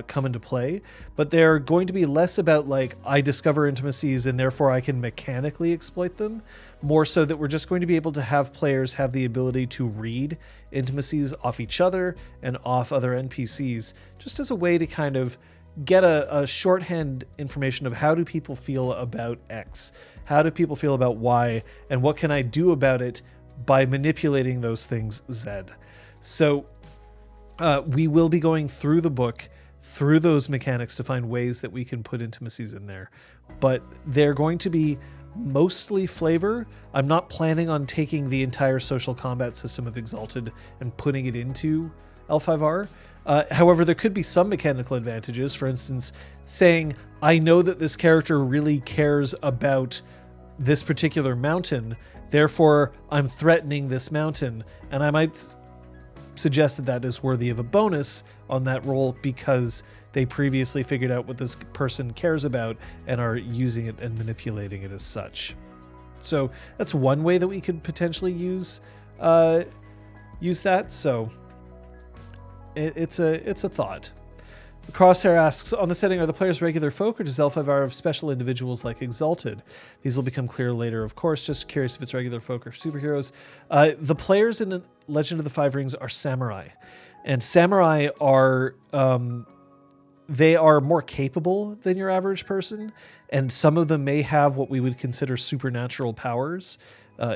come into play, but they're going to be less about like, I discover Intimacies and therefore I can mechanically exploit them, more so that we're just going to be able to have players have the ability to read Intimacies off each other and off other NPCs, just as a way to kind of get a shorthand information of how do people feel about X, how do people feel about Y, and what can I do about it by manipulating those things Z. So we will be going through the book, through those mechanics to find ways that we can put Intimacies in there, but they're going to be mostly flavor. I'm not planning on taking the entire social combat system of Exalted and putting it into L5R. However, there could be some mechanical advantages. For instance, saying, I know that this character really cares about this particular mountain, therefore I'm threatening this mountain, and I might suggest that that is worthy of a bonus on that roll because they previously figured out what this person cares about and are using it and manipulating it as such. So that's one way that we could potentially use that. So it's a thought. Crosshair asks, on the setting, are the players regular folk or does L5R have special individuals like Exalted? These will become clear later, of course. Just curious if it's regular folk or superheroes. The players in Legend of the Five Rings are samurai. And samurai are they are more capable than your average person. And some of them may have what we would consider supernatural powers,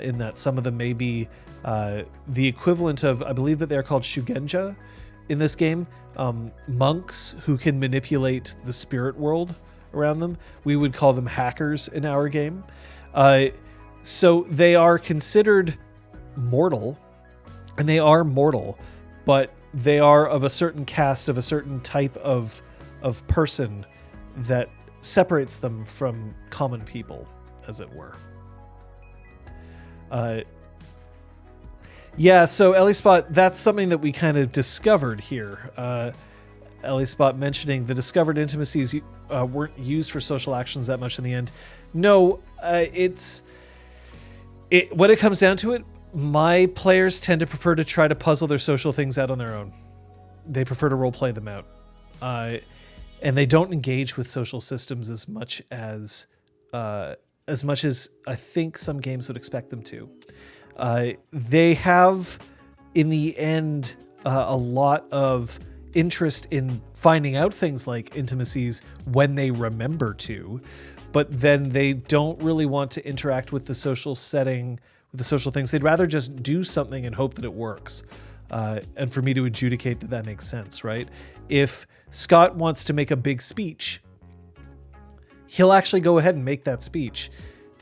in that some of them may be the equivalent of, I believe that they're called shugenja in this game, monks who can manipulate the spirit world around them. We would call them hackers in our game. So they are considered mortal, and they are mortal, but they are of a certain caste, of a certain type of person that separates them from common people, as it were. Yeah, so Ellie Spot, that's something that we kind of discovered here. Ellie Spot mentioning the discovered Intimacies weren't used for social actions that much in the end. No, when it comes down to it, my players tend to prefer to try to puzzle their social things out on their own. They prefer to role play them out. And they don't engage with social systems as much as I think some games would expect them to. They have, in the end, a lot of interest in finding out things like Intimacies when they remember to, but then they don't really want to interact with the social setting, with the social things. They'd rather just do something and hope that it works. And for me to adjudicate that makes sense, right? If Scott wants to make a big speech, he'll actually go ahead and make that speech.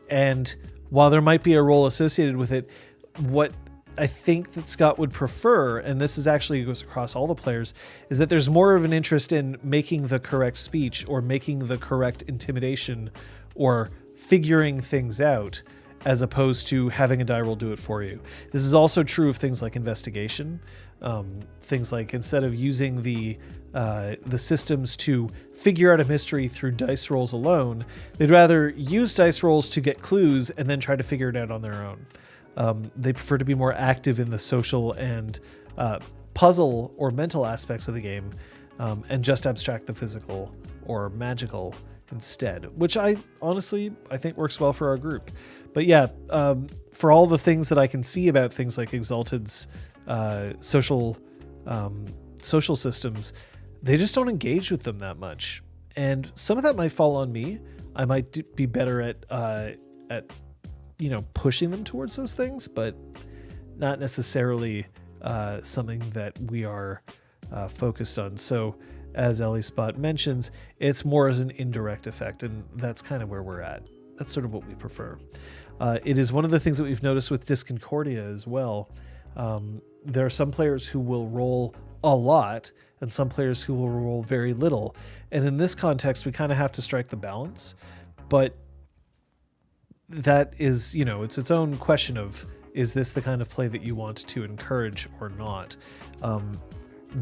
And while there might be a role associated with it, what I think that Scott would prefer, and this is actually goes across all the players, is that there's more of an interest in making the correct speech or making the correct intimidation or figuring things out, as opposed to having a die roll do it for you. This is also true of things like investigation. Things like instead of using the systems to figure out a mystery through dice rolls alone, they'd rather use dice rolls to get clues and then try to figure it out on their own. They prefer to be more active in the social and puzzle or mental aspects of the game, and just abstract the physical or magical instead, which I think works well for our group. But yeah, for all the things that I can see about things like Exalted's social systems, they just don't engage with them that much. And some of that might fall on me. I might be better at pushing them towards those things, but not necessarily something that we are focused on. So as Ellie Spot mentions, it's more as an indirect effect, and that's kind of where we're at. That's sort of what we prefer. It is one of the things that we've noticed with Disconcordia as well. There are some players who will roll a lot and some players who will roll very little. And in this context, we kind of have to strike the balance. But that is, it's its own question of, is this the kind of play that you want to encourage or not?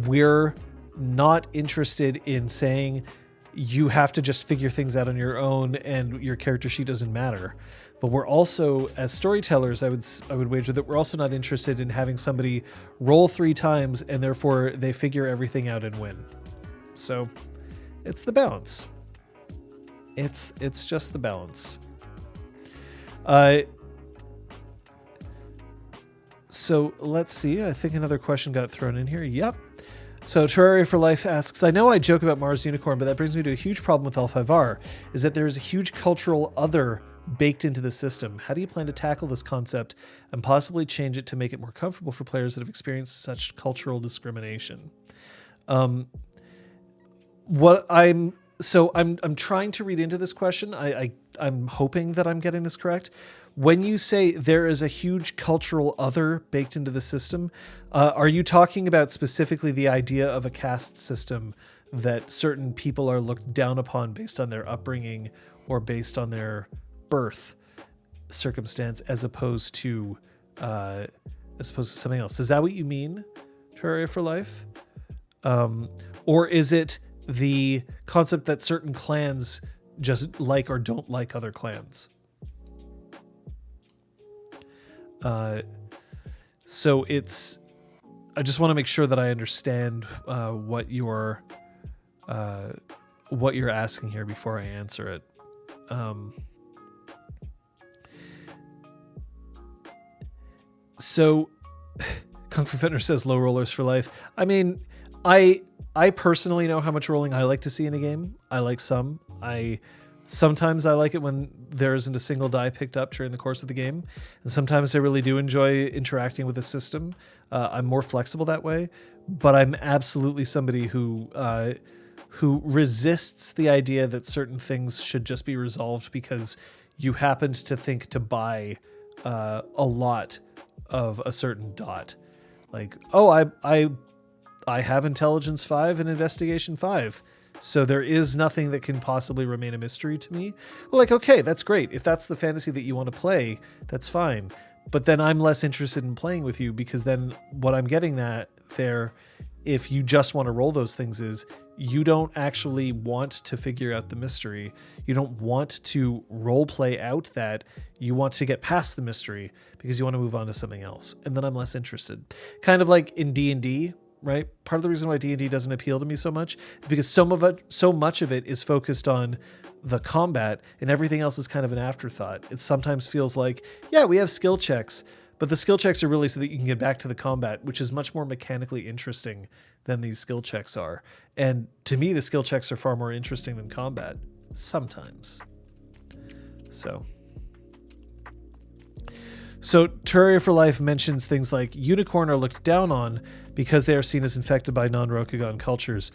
We're not interested in saying you have to just figure things out on your own and your character sheet doesn't matter. But we're also, as storytellers, I would wager that we're also not interested in having somebody roll 3 times and therefore they figure everything out and win. So it's the balance. It's just the balance. So let's see. I think another question got thrown in here. Yep. So Terraria for Life asks, I know I joke about Mars Unicorn, but that brings me to a huge problem with L5R, is that there is a huge cultural other baked into the system. How do you plan to tackle this concept and possibly change it to make it more comfortable for players that have experienced such cultural discrimination? I'm trying to read into this question. I'm hoping that I'm getting this correct. When you say there is a huge cultural other baked into the system, are you talking about specifically the idea of a caste system that certain people are looked down upon based on their upbringing or based on their birth circumstance as opposed to something else? Is that what you mean, Terraria for Life? Or is it the concept that certain clans just like or don't like other clans? So I just want to make sure that I understand what you're asking here before I answer it. So Kung Fu Fitner says low rollers for life. I mean, I personally know how much rolling I like to see in a game. I like some. Sometimes I like it when there isn't a single die picked up during the course of the game. And sometimes I really do enjoy interacting with the system. I'm more flexible that way, but I'm absolutely somebody who resists the idea that certain things should just be resolved because you happened to think to buy a lot of a certain dot. Like, oh, I have intelligence 5 and investigation 5. So there is nothing that can possibly remain a mystery to me. Well, like, okay, that's great. If that's the fantasy that you want to play, that's fine. But then I'm less interested in playing with you because then what I'm getting at there, if you just want to roll those things, is you don't actually want to figure out the mystery. You don't want to role play out that. You want to get past the mystery because you want to move on to something else. And then I'm less interested. Kind of like in D&D, right? Part of the reason why D&D doesn't appeal to me so much is because so much of it is focused on the combat and everything else is kind of an afterthought. It sometimes feels like, yeah, we have skill checks, but the skill checks are really so that you can get back to the combat, which is much more mechanically interesting than these skill checks are. And to me, the skill checks are far more interesting than combat sometimes. So Terraria for Life mentions things like Unicorn are looked down on because they are seen as infected by non-Rokugan cultures.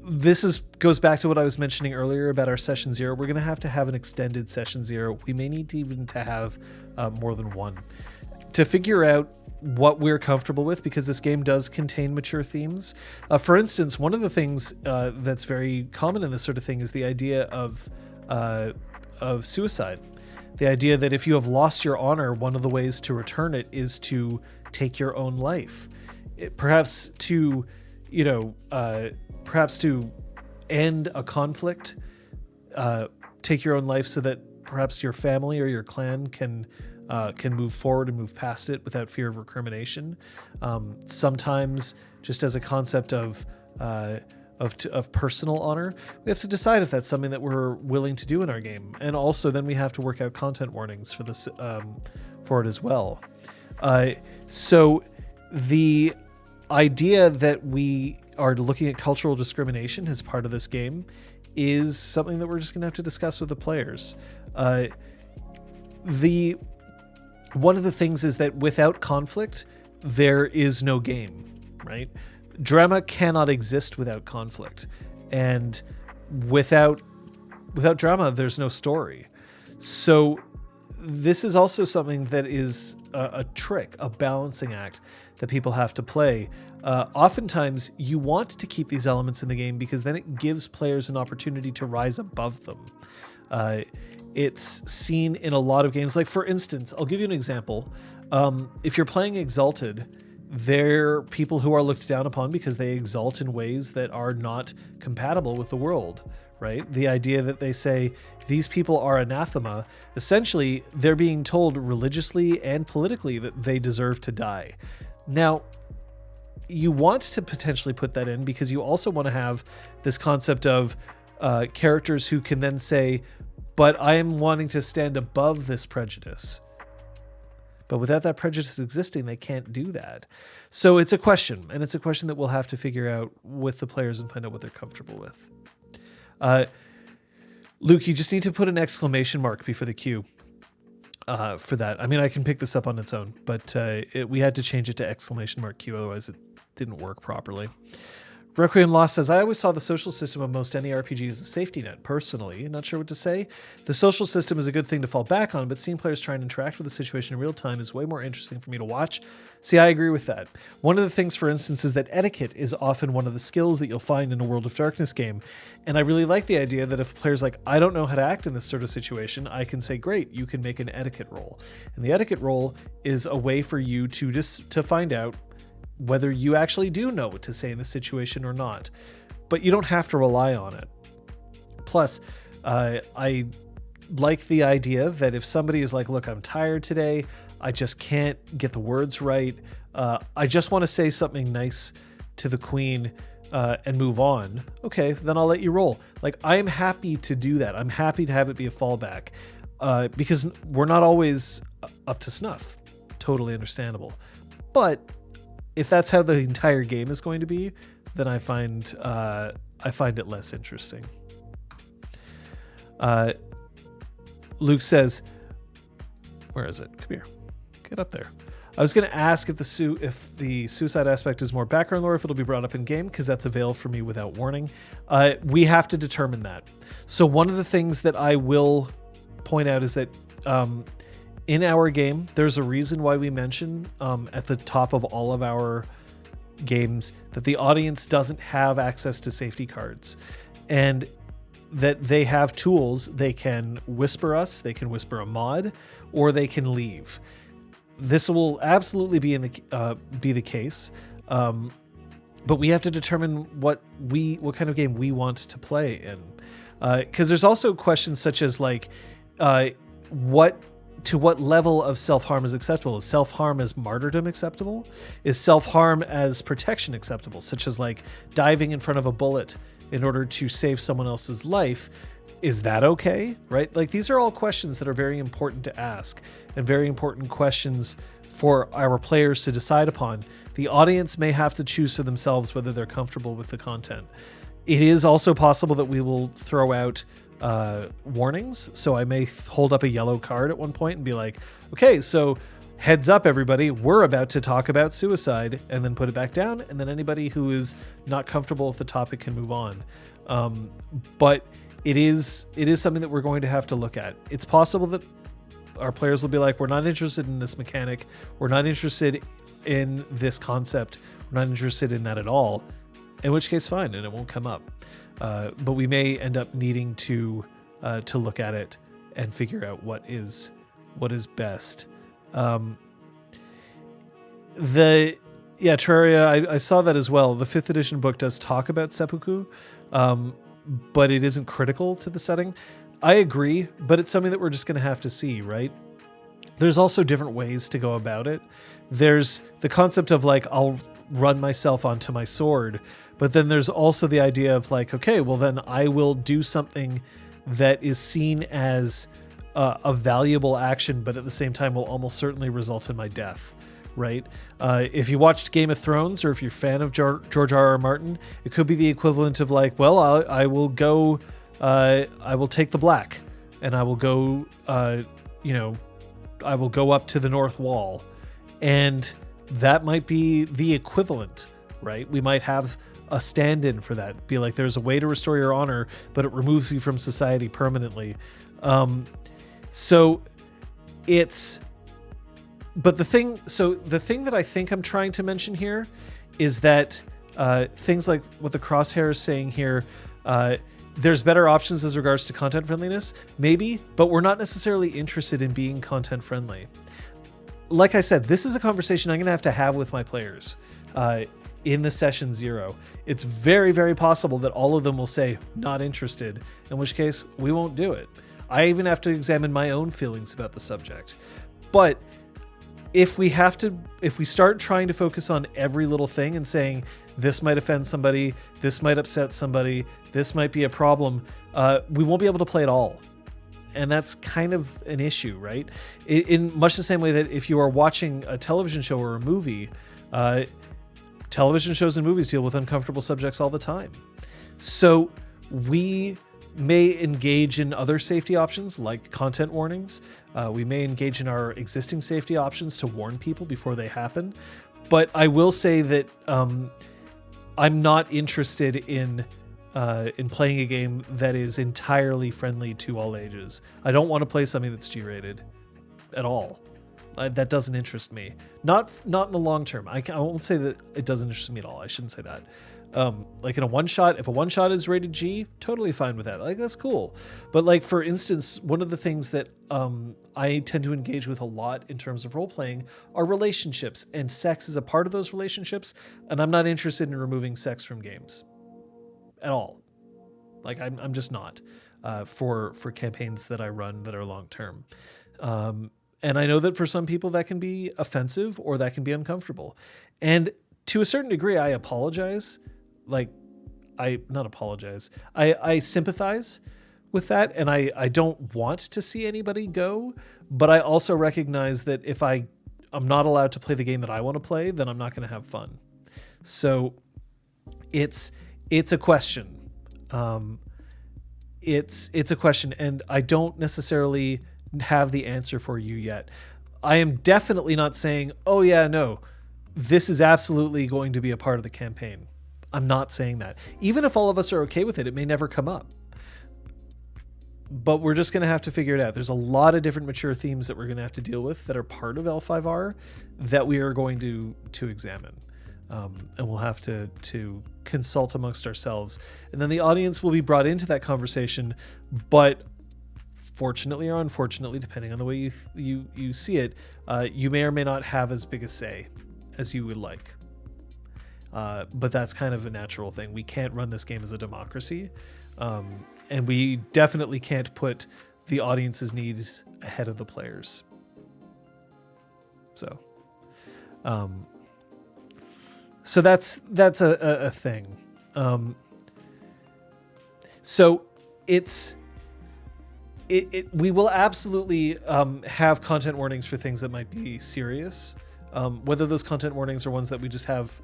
This goes back to what I was mentioning earlier about our Session 0. We're going to have an extended Session 0. We may need to have more than one to figure out what we're comfortable with, because this game does contain mature themes. For instance, one of the things that's very common in this sort of thing is the idea of suicide. The idea that if you have lost your honor, one of the ways to return it is to take your own life. Perhaps to end a conflict, take your own life so that perhaps your family or your clan can move forward and move past it without fear of recrimination. Sometimes just as a concept of personal honor, we have to decide if that's something that we're willing to do in our game. And also then we have to work out content warnings for this, for it as well. So the idea that we are looking at cultural discrimination as part of this game is something that we're just going to have to discuss with the players. One of the things is that without conflict, there is no game, right? Drama cannot exist without conflict, and without drama, there's no story. So this is also something that is a trick, a balancing act that people have to play. Oftentimes, you want to keep these elements in the game because then it gives players an opportunity to rise above them. It's seen in a lot of games. Like, for instance, I'll give you an example. If you're playing Exalted, they're people who are looked down upon because they exalt in ways that are not compatible with the world, right? The idea that they say these people are anathema, essentially they're being told religiously and politically that they deserve to die. Now, you want to potentially put that in because you also want to have this concept of characters who can then say, but I am wanting to stand above this prejudice. But without that prejudice existing, they can't do that. So it's a question, and it's a question that we'll have to figure out with the players and find out what they're comfortable with. Luke, you just need to put an exclamation mark before the Q for that. I mean, I can pick this up on its own, but we had to change it to exclamation mark Q, otherwise it didn't work properly. Requiem Lost says, I always saw the social system of most any RPG as a safety net, personally. Not sure what to say. The social system is a good thing to fall back on, but seeing players try and interact with the situation in real time is way more interesting for me to watch. See, I agree with that. One of the things, for instance, is that etiquette is often one of the skills that you'll find in a World of Darkness game. And I really like the idea that if a player's like, I don't know how to act in this sort of situation, I can say, great, you can make an etiquette roll. And the etiquette roll is a way for you to find out whether you actually do know what to say in the situation or not, but you don't have to rely on it. Plus, I like the idea that if somebody is like, look, I'm tired today, I just can't get the words right, I just want to say something nice to the queen and move on, okay, then I'll let you roll. Like, I'm happy to do that. I'm happy to have it be a fallback because we're not always up to snuff. Totally understandable. But if that's how the entire game is going to be, then I find it less interesting. Luke says, where is it? Come here. Get up there. I was going to ask if the suicide aspect is more background lore, if it'll be brought up in game, because that's a veil for me without warning. We have to determine that. So one of the things that I will point out is that in our game, there's a reason why we mention at the top of all of our games that the audience doesn't have access to safety cards, and that they have tools. They can whisper us, they can whisper a mod, or they can leave. This will absolutely be the case, but we have to determine what kind of game we want to play in, because there's also questions such as like to what level of self-harm is acceptable? Is self-harm as martyrdom acceptable? Is self-harm as protection acceptable? Such as like diving in front of a bullet in order to save someone else's life. Is that okay? Right? Like, these are all questions that are very important to ask and very important questions for our players to decide upon. The audience may have to choose for themselves whether they're comfortable with the content. It is also possible that we will throw out warnings. So I may hold up a yellow card at one point and be like, okay, so heads up everybody, we're about to talk about suicide, and then put it back down, and then anybody who is not comfortable with the topic can move on. But it is something that we're going to have to look at. It's possible that our players will be like, we're not interested in this mechanic, we're not interested in this concept, we're not interested in that at all, in which case fine, and it won't come up. But we may end up needing to look at it and figure out what is best. Terraria, I saw that as well. The 5th edition book does talk about seppuku, but it isn't critical to the setting. I agree, but it's something that we're just going to have to see, right? There's also different ways to go about it. There's the concept of like, I'll run myself onto my sword, but then there's also the idea of like, okay, well then I will do something that is seen as a valuable action, but at the same time will almost certainly result in my death, right? If you watched Game of Thrones, or if you're a fan of George R.R. Martin, it could be the equivalent of like, well, I will go, I will take the black, and I will go, I will go up to the North Wall, and that might be the equivalent, right? We might have a stand-in for that. Be like, there's a way to restore your honor, but it removes you from society permanently. But the thing that I think I'm trying to mention here is that things like what the Crosshair is saying here, there's better options as regards to content friendliness, maybe, but we're not necessarily interested in being content friendly. Like I said, this is a conversation I'm going to have with my players in the session 0. It's very, very possible that all of them will say not interested, in which case we won't do it. I even have to examine my own feelings about the subject. But if we start trying to focus on every little thing and saying this might offend somebody, this might upset somebody, this might be a problem, we won't be able to play it all. And that's kind of an issue, right? In much the same way that if you are watching a television show or a movie, television shows and movies deal with uncomfortable subjects all the time. So we may engage in other safety options like content warnings. We may engage in our existing safety options to warn people before they happen. But I will say that I'm not interested in playing a game that is entirely friendly to all ages. I don't want to play something that's G-rated at all. That doesn't interest me. Not in the long term. I won't say that it doesn't interest me at all. I shouldn't say that. Like in a one-shot, if a one-shot is rated G, totally fine with that. Like, that's cool. But like, for instance, one of the things that I tend to engage with a lot in terms of role-playing are relationships, and sex is a part of those relationships, and I'm not interested in removing sex from games at all. Like, I'm just not for campaigns that I run that are long-term. And I know that for some people that can be offensive or that can be uncomfortable. And to a certain degree, I apologize. I sympathize with that, and I don't want to see anybody go, but I also recognize that if I'm not allowed to play the game that I want to play, then I'm not going to have fun. So it's a question. It's a question, and I don't necessarily have the answer for you yet. I am definitely not saying, oh yeah, no, this is absolutely going to be a part of the campaign. I'm not saying that. Even if all of us are okay with it, it may never come up. But we're just going to have to figure it out. There's a lot of different mature themes that we're going to have to deal with that are part of L5R that we are going to examine. And we'll have to consult amongst ourselves. And then the audience will be brought into that conversation, but fortunately or unfortunately, depending on the way you see it, you may or may not have as big a say as you would like. But that's kind of a natural thing. We can't run this game as a democracy. And we definitely can't put the audience's needs ahead of the players. So that's a thing. So we will absolutely have content warnings for things that might be serious. Whether those content warnings are ones that we just have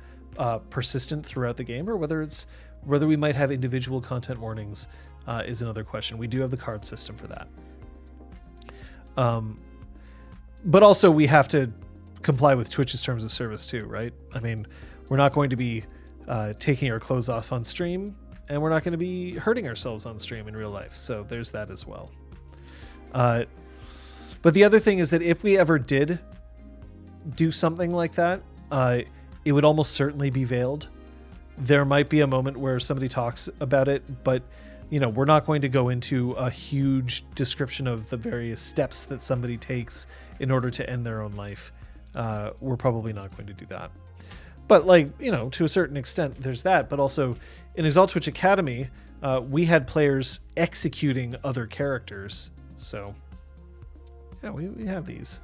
persistent throughout the game, or whether we might have individual content warnings is another question. We do have the card system for that. But also we have to comply with Twitch's terms of service too, right? I mean, we're not going to be taking our clothes off on stream, and we're not going to be hurting ourselves on stream in real life. So there's that as well. But the other thing is that if we ever did do something like that, it would almost certainly be veiled. There might be a moment where somebody talks about it, but we're not going to go into a huge description of the various steps that somebody takes in order to end their own life. We're probably not going to do that. But to a certain extent, there's that. But also in Exalt Twitch Academy, we had players executing other characters. So yeah, we have these.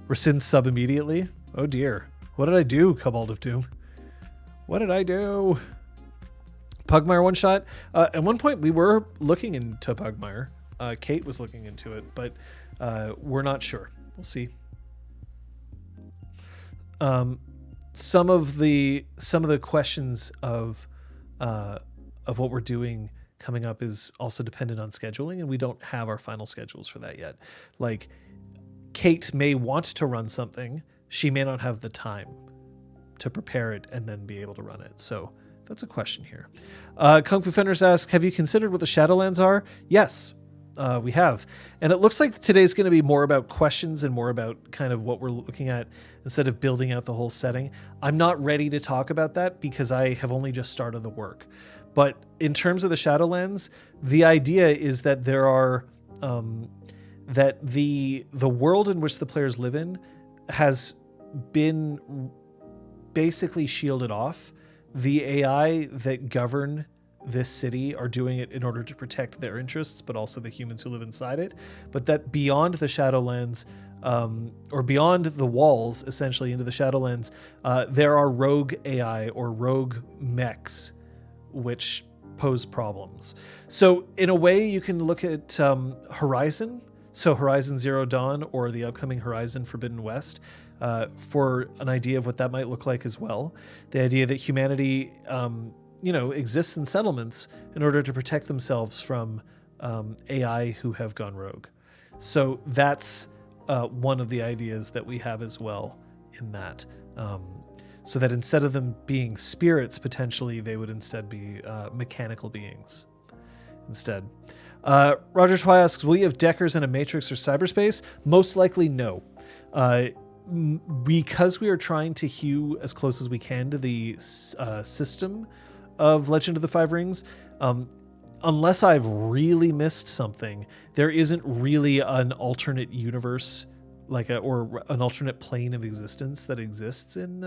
Rescind sub immediately. Oh dear. What did I do, Cobalt of Doom? What did I do? Pugmire one shot. At one point we were looking into Pugmire. Kate was looking into it, but We're not sure. We'll see. Some of the questions of what we're doing coming up is also dependent on scheduling, and we don't have our final schedules for that yet. Like, Kate may want to run something, she may not have the time to prepare it and then be able to run it. So that's a question here. Kung Fu Fenders asks, have you considered what the Shadowlands are? Yes, we have. And it looks like today's going to be more about questions and more about kind of what we're looking at instead of building out the whole setting. I'm not ready to talk about that because I have only just started the work. But in terms of the Shadowlands, the idea is that there are that the world in which the players live in has been basically shielded off. The AI that govern this city are doing it in order to protect their interests, but also the humans who live inside it. But that beyond the Shadowlands, or beyond the walls, essentially into the Shadowlands, there are rogue AI or rogue mechs which pose problems. So in a way, you can look at Horizon, so Horizon Zero Dawn or the upcoming Horizon Forbidden West, for an idea of what that might look like as well. The idea that humanity, exists in settlements in order to protect themselves from AI who have gone rogue. So that's one of the ideas that we have as well in that. So that instead of them being spirits, potentially they would instead be mechanical beings instead. Roger Twy asks, will you have Deckers in a Matrix or cyberspace? Most likely no. Because we are trying to hew as close as we can to the system of Legend of the Five Rings, unless I've really missed something, there isn't really an alternate universe or an alternate plane of existence that exists in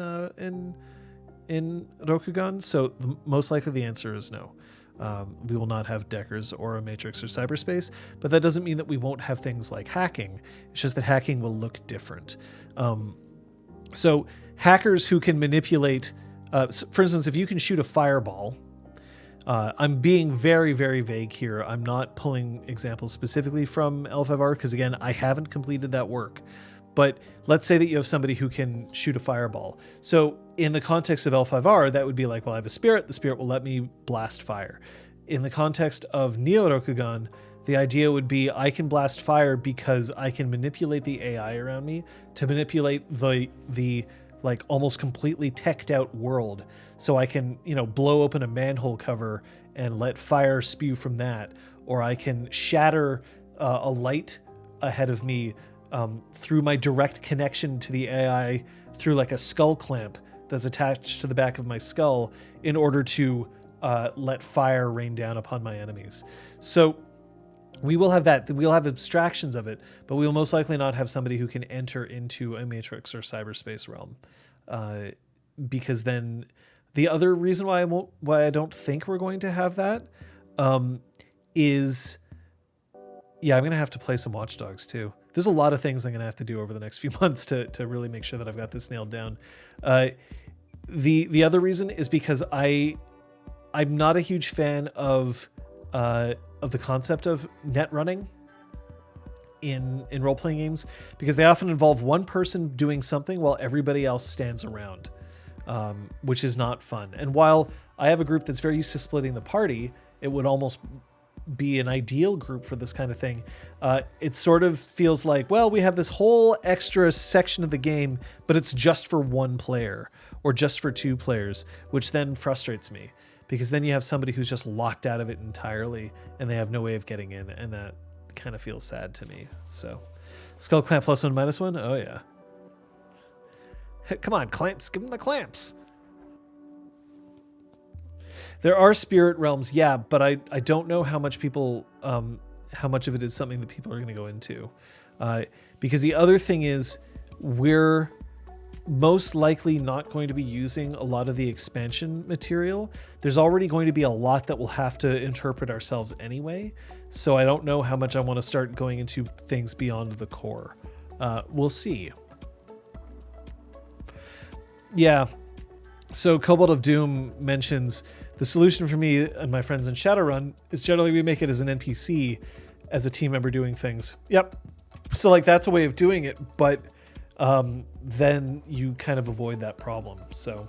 Rokugan. So most likely the answer is no. We will not have Deckers or a Matrix or cyberspace, but that doesn't mean that we won't have things like hacking. It's just that hacking will look different. So hackers who can manipulate, for instance, if you can shoot a fireball, I'm being very, very vague here. I'm not pulling examples specifically from L5R because, again, I haven't completed that work. But let's say that you have somebody who can shoot a fireball. So in the context of L5R, that would be like, well, I have a spirit. The spirit will let me blast fire. In the context of Neo Rokugan, the idea would be I can blast fire because I can manipulate the AI around me to manipulate the like almost completely teched out world. So I can, blow open a manhole cover and let fire spew from that. Or I can shatter a light ahead of me through my direct connection to the AI through like a skull clamp that's attached to the back of my skull in order to let fire rain down upon my enemies. So we will have that. We'll have abstractions of it, but we will most likely not have somebody who can enter into a Matrix or cyberspace realm. Because then the other reason why I don't think we're going to have that is, I'm going to have to play some Watch Dogs too. There's a lot of things I'm going to have to do over the next few months to really make sure that I've got this nailed down. The other reason is because I'm not a huge fan of the concept of net running in role-playing games, because they often involve one person doing something while everybody else stands around, which is not fun. And while I have a group that's very used to splitting the party, it would almost be an ideal group for this kind of thing. It sort of feels like, well, we have this whole extra section of the game, but it's just for one player or just for two players, which then frustrates me. Because then you have somebody who's just locked out of it entirely and they have no way of getting in, and that kind of feels sad to me. So, Skull Clamp +1 -1? Oh, yeah. Come on, clamps. Give them the clamps. There are spirit realms, yeah, but I don't know how much how much of it is something that people are going to go into. Because the other thing is, we're most likely not going to be using a lot of the expansion material. There's already going to be a lot that we'll have to interpret ourselves anyway. So I don't know how much I want to start going into things beyond the core. We'll see. Yeah. So Cobalt of Doom mentions, the solution for me and my friends in Shadowrun is generally we make it as an NPC, as a team member doing things. Yep. So like that's a way of doing it, but then you kind of avoid that problem. So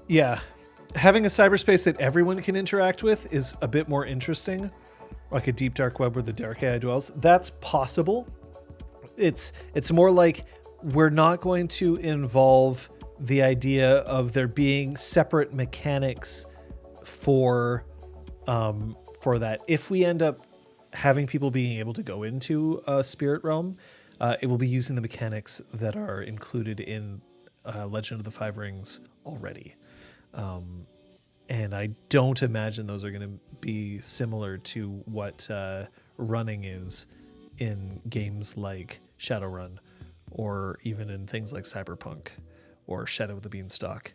yeah, having a cyberspace that everyone can interact with is a bit more interesting, like a deep dark web where the dark AI dwells. That's possible. It's more like we're not going to involve the idea of there being separate mechanics for that. If we end up having people being able to go into a spirit realm, it will be using the mechanics that are included in Legend of the Five Rings already. And I don't imagine those are going to be similar to what running is in games like Shadowrun, or even in things like Cyberpunk or Shadow of the Beanstalk.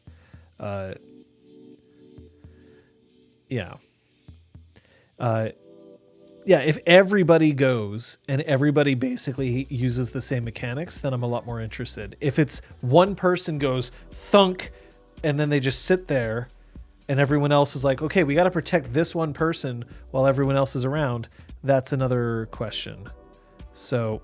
If everybody goes and everybody basically uses the same mechanics, then I'm a lot more interested. If it's one person goes thunk and then they just sit there and everyone else is like, okay, we got to protect this one person while everyone else is around, that's another question. So,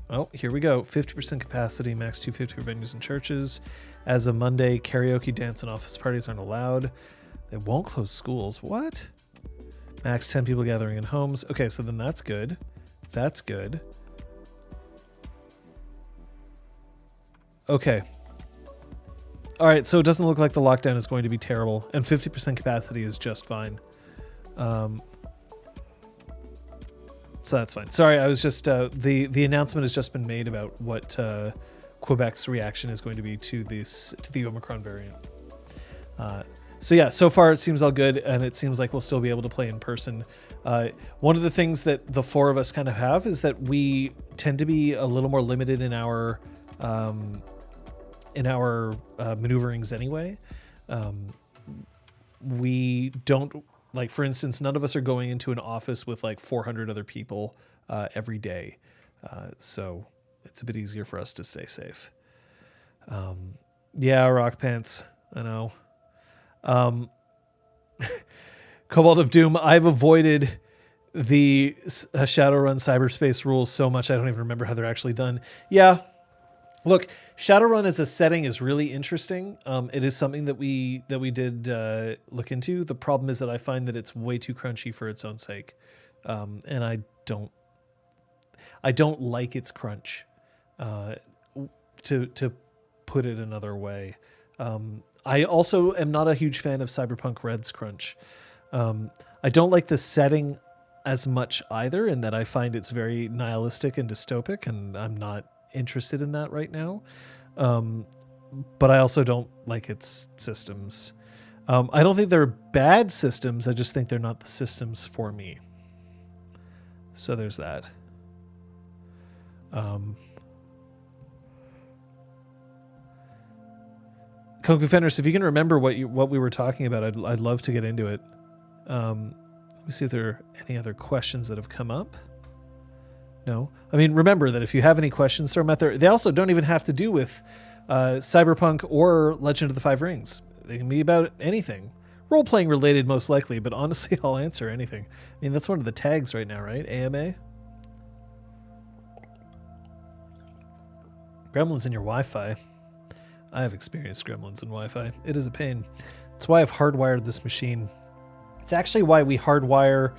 oh, here we go. 50% capacity, max 250 for venues and churches. As of Monday, karaoke, dance, and office parties aren't allowed. They won't close schools. What? Max 10 people gathering in homes. Okay, so then that's good. That's good. Okay. All right, so it doesn't look like the lockdown is going to be terrible, and 50% capacity is just fine. So that's fine. Sorry, I was just the announcement has just been made about what Quebec's reaction is going to be to the Omicron variant. So yeah, so far it seems all good, and it seems like we'll still be able to play in person. One of the things that the four of us kind of have is that we tend to be a little more limited in our maneuverings anyway. We don't, like, for instance, none of us are going into an office with like 400 other people every day. So it's a bit easier for us to stay safe. Yeah, Rock Pants, I know. Cobalt of Doom, I've avoided the Shadowrun cyberspace rules so much I don't even remember how they're actually done. Yeah. Look, Shadowrun as a setting is really interesting. It is something that we did look into. The problem is that I find that it's way too crunchy for its own sake, and I don't like its crunch. To put it another way, I also am not a huge fan of Cyberpunk Red's crunch. I don't like the setting as much either, in that I find it's very nihilistic and dystopic, and I'm not interested in that right now. But I also don't like its systems. I don't think they're bad systems. I just think they're not the systems for me. So there's that. Kung Fu Fenders, if you can remember what we were talking about, I'd love to get into it. Let me see if there are any other questions that have come up. No. I mean, remember that if you have any questions, throw them out there. They also don't even have to do with Cyberpunk or Legend of the Five Rings. They can be about anything. Role-playing related, most likely, but honestly, I'll answer anything. I mean, that's one of the tags right now, right? AMA? Gremlins in your Wi-Fi. I have experienced gremlins in Wi-Fi. It is a pain. That's why I've hardwired this machine. It's actually why we hardwire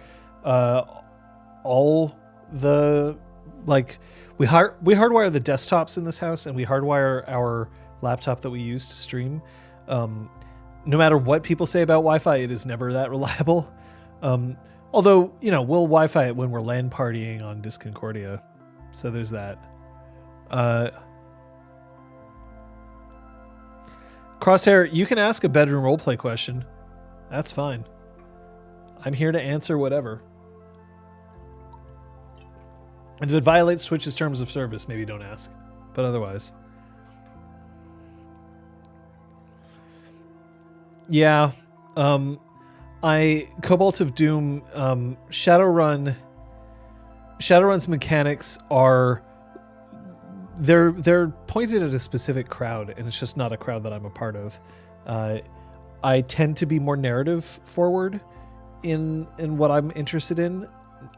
all the, like, we hardwire the desktops in this house, and we hardwire our laptop that we use to stream. No matter what people say about Wi-Fi, it is never that reliable. Although, you know, we'll Wi-Fi it when we're LAN partying on Disconcordia. So there's that. Crosshair, you can ask a bedroom roleplay question. That's fine. I'm here to answer whatever. And if it violates Twitch's terms of service, maybe don't ask. But otherwise. Yeah. Cobalt of Doom, Shadowrun's mechanics are they're pointed at a specific crowd, and it's just not a crowd that I'm a part of. I tend to be more narrative forward in what I'm interested in.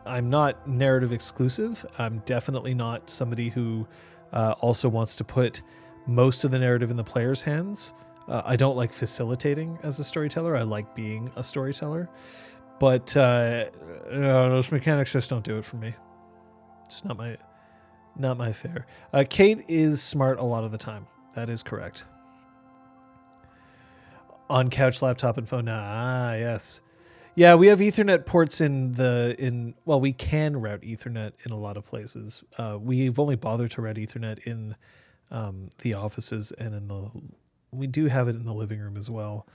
I'm not narrative exclusive. I'm definitely not somebody who also wants to put most of the narrative in the player's hands. I don't like facilitating as a storyteller. I like being a storyteller. But those mechanics just don't do it for me. It's not my fare. Kate is smart a lot of the time. That is correct. On couch, laptop, and phone. Yes. Yeah, we have Ethernet ports well, we can route Ethernet in a lot of places. We've only bothered to route Ethernet in the offices, and we do have it in the living room as well,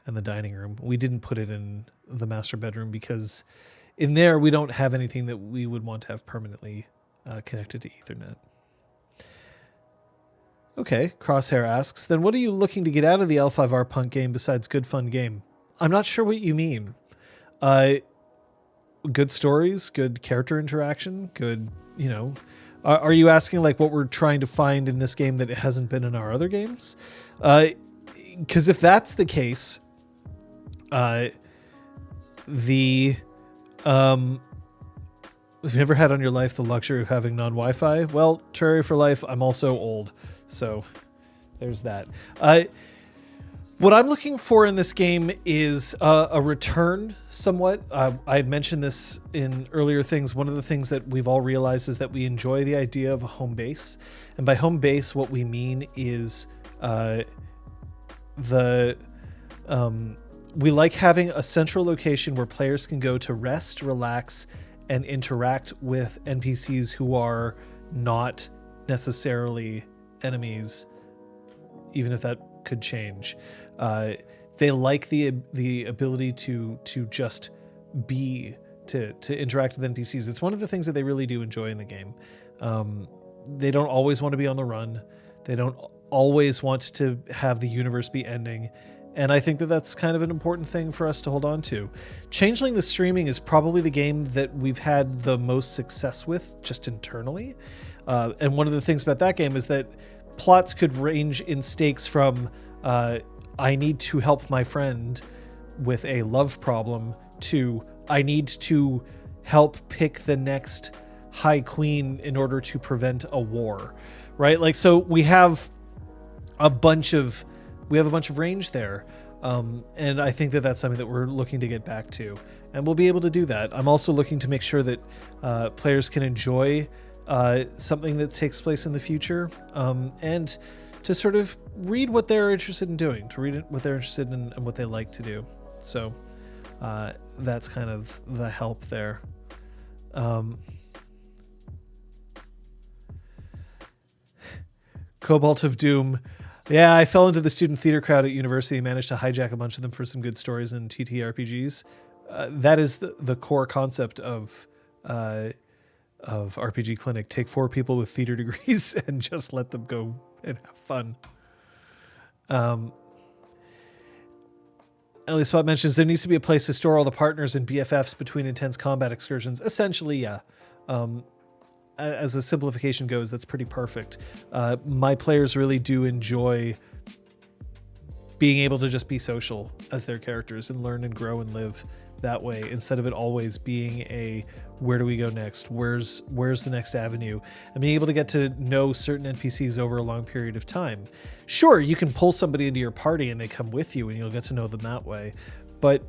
and the dining room. We didn't put it in the master bedroom because in there we don't have anything that we would want to have permanently connected to Ethernet. Okay, Crosshair asks, then what are you looking to get out of the L5R punk game besides good fun game? I'm not sure what you mean. Good stories, good character interaction, good, are you asking like what we're trying to find in this game that it hasn't been in our other games? Because if that's the case, if you've never had on your life the luxury of having non-Wi-Fi, well, Terraria for life, I'm also old. So there's that. What I'm looking for in this game is a return somewhat. I had mentioned this in earlier things. One of the things that we've all realized is that we enjoy the idea of a home base. And by home base, what we mean is we like having a central location where players can go to rest, relax, and interact with NPCs who are not necessarily enemies, even if that could change. They like the ability to just be, to interact with NPCs. It's one of the things that they really do enjoy in the game. They don't always want to be on the run. They don't always want to have the universe be ending. And I think that that's kind of an important thing for us to hold on to. Changeling the Streaming is probably the game that we've had the most success with just internally. And one of the things about that game is that plots could range in stakes from I need to help my friend with a love problem to I need to help pick the next High Queen in order to prevent a war, right? Like, so we have a bunch of range there. And I think that that's something that we're looking to get back to, and we'll be able to do that. I'm also looking to make sure that players can enjoy something that takes place in the future, and to sort of read what they're interested in doing, to read what they're interested in and what they like to do. So that's kind of the help there. Cobalt of Doom. Yeah, I fell into the student theater crowd at university and managed to hijack a bunch of them for some good stories and TTRPGs. That is the core concept of RPGClinic. Take 4 people with theater degrees and just let them go and have fun. Ellie Spot mentions there needs to be a place to store all the partners and BFFs between intense combat excursions. Essentially, yeah. As a simplification goes, that's pretty perfect. My players really do enjoy being able to just be social as their characters and learn and grow and live that way, instead of it always being a where do we go next? Where's the next avenue? And being able to get to know certain NPCs over a long period of time. Sure, you can pull somebody into your party and they come with you and you'll get to know them that way. But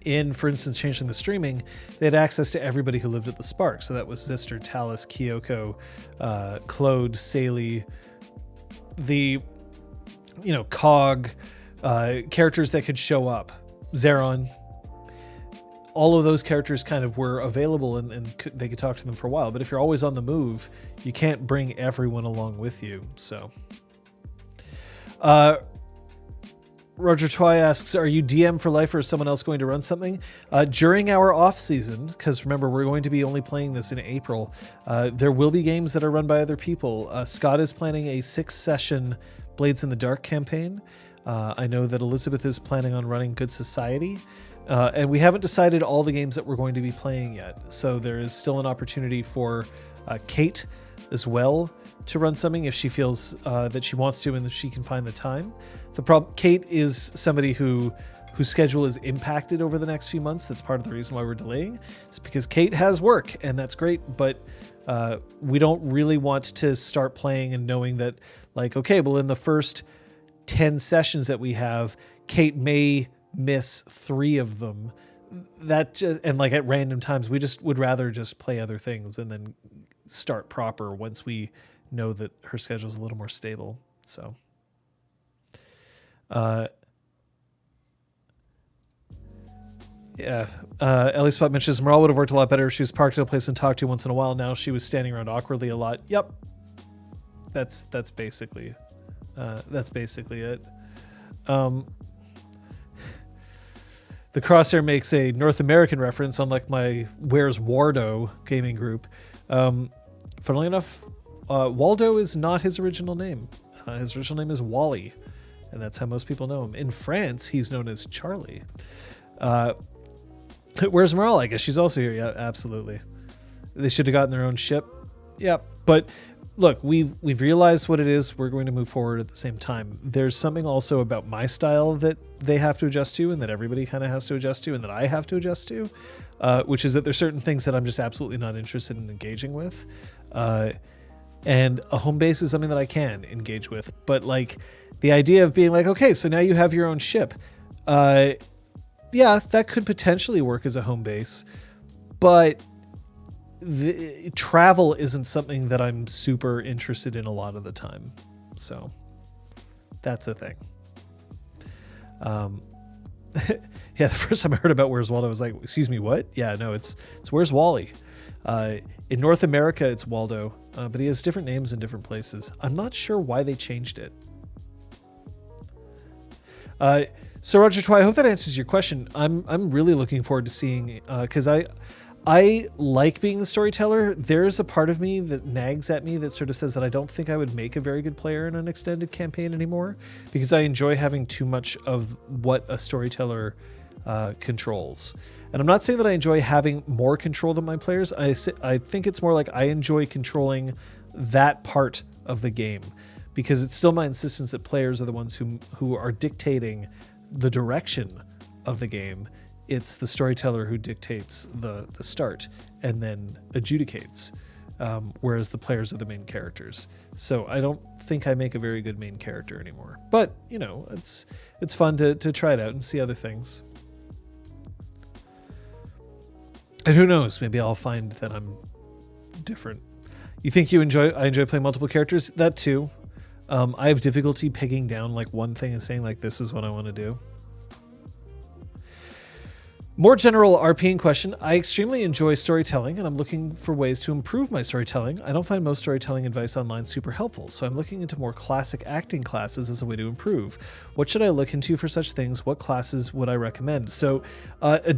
in, for instance, Changeling the Streaming, they had access to everybody who lived at the Spark. So that was Zister, Talus, Kyoko, Claude, Saley, the, Cog, characters that could show up, Zeron. All of those characters kind of were available and they could talk to them for a while. But if you're always on the move, you can't bring everyone along with you. So, Roger Twy asks, are you DM for life or is someone else going to run something? During our off season, because remember, we're going to be only playing this in April, there will be games that are run by other people. Scott is planning a 6-session Blades in the Dark campaign. I know that Elizabeth is planning on running Good Society. And we haven't decided all the games that we're going to be playing yet. So there is still an opportunity for Kate as well to run something if she feels that she wants to and if she can find the time. The problem, Kate is somebody whose schedule is impacted over the next few months. That's part of the reason why we're delaying. It's because Kate has work, and that's great, but we don't really want to start playing and knowing that, like, okay, well, in the first 10 sessions that we have, Kate may miss 3 of them. And like at random times, we just would rather just play other things and then start proper once we know that her schedule is a little more stable. So, yeah. Ellie Spot mentions Morale would have worked a lot better if she was parked in a place and talked to once in a while. Now she was standing around awkwardly a lot. Yep. That's basically it. The Crosshair makes a North American reference, unlike my Where's Wardo gaming group. Funnily enough, Waldo is not his original name. His original name is Wally, and that's how most people know him. In France, he's known as Charlie. Where's Morale? I guess she's also here. Yeah, absolutely. They should have gotten their own ship. Yeah, but look, we've realized what it is. We're going to move forward at the same time. There's something also about my style that they have to adjust to, and that everybody kind of has to adjust to, and that I have to adjust to, which is that there's certain things that I'm just absolutely not interested in engaging with. And a home base is something that I can engage with. But like the idea of being like, okay, so now you have your own ship. Yeah, that could potentially work as a home base, but the travel isn't something that I'm super interested in a lot of the time. So that's a thing. Yeah, the first time I heard about Where's Waldo, I was like, excuse me, what? Yeah, no, it's Where's Wally? In North America, it's Waldo, but he has different names in different places. I'm not sure why they changed it. So Roger Twy, I hope that answers your question. I'm really looking forward to seeing, because I like being the storyteller. There's a part of me that nags at me that sort of says that I don't think I would make a very good player in an extended campaign anymore, because I enjoy having too much of what a storyteller controls. And I'm not saying that I enjoy having more control than my players. I think it's more like I enjoy controlling that part of the game, because it's still my insistence that players are the ones who are dictating the direction of the game. It's the storyteller who dictates the start and then adjudicates, whereas the players are the main characters. So I don't think I make a very good main character anymore. But, you know, it's fun to try it out and see other things. And who knows, maybe I'll find that I'm different. You think I enjoy playing multiple characters? That too. I have difficulty picking down like one thing and saying like, this is what I want to do. More general RPing question. I extremely enjoy storytelling, and I'm looking for ways to improve my storytelling. I don't find most storytelling advice online super helpful, so I'm looking into more classic acting classes as a way to improve. What should I look into for such things? What classes would I recommend? So a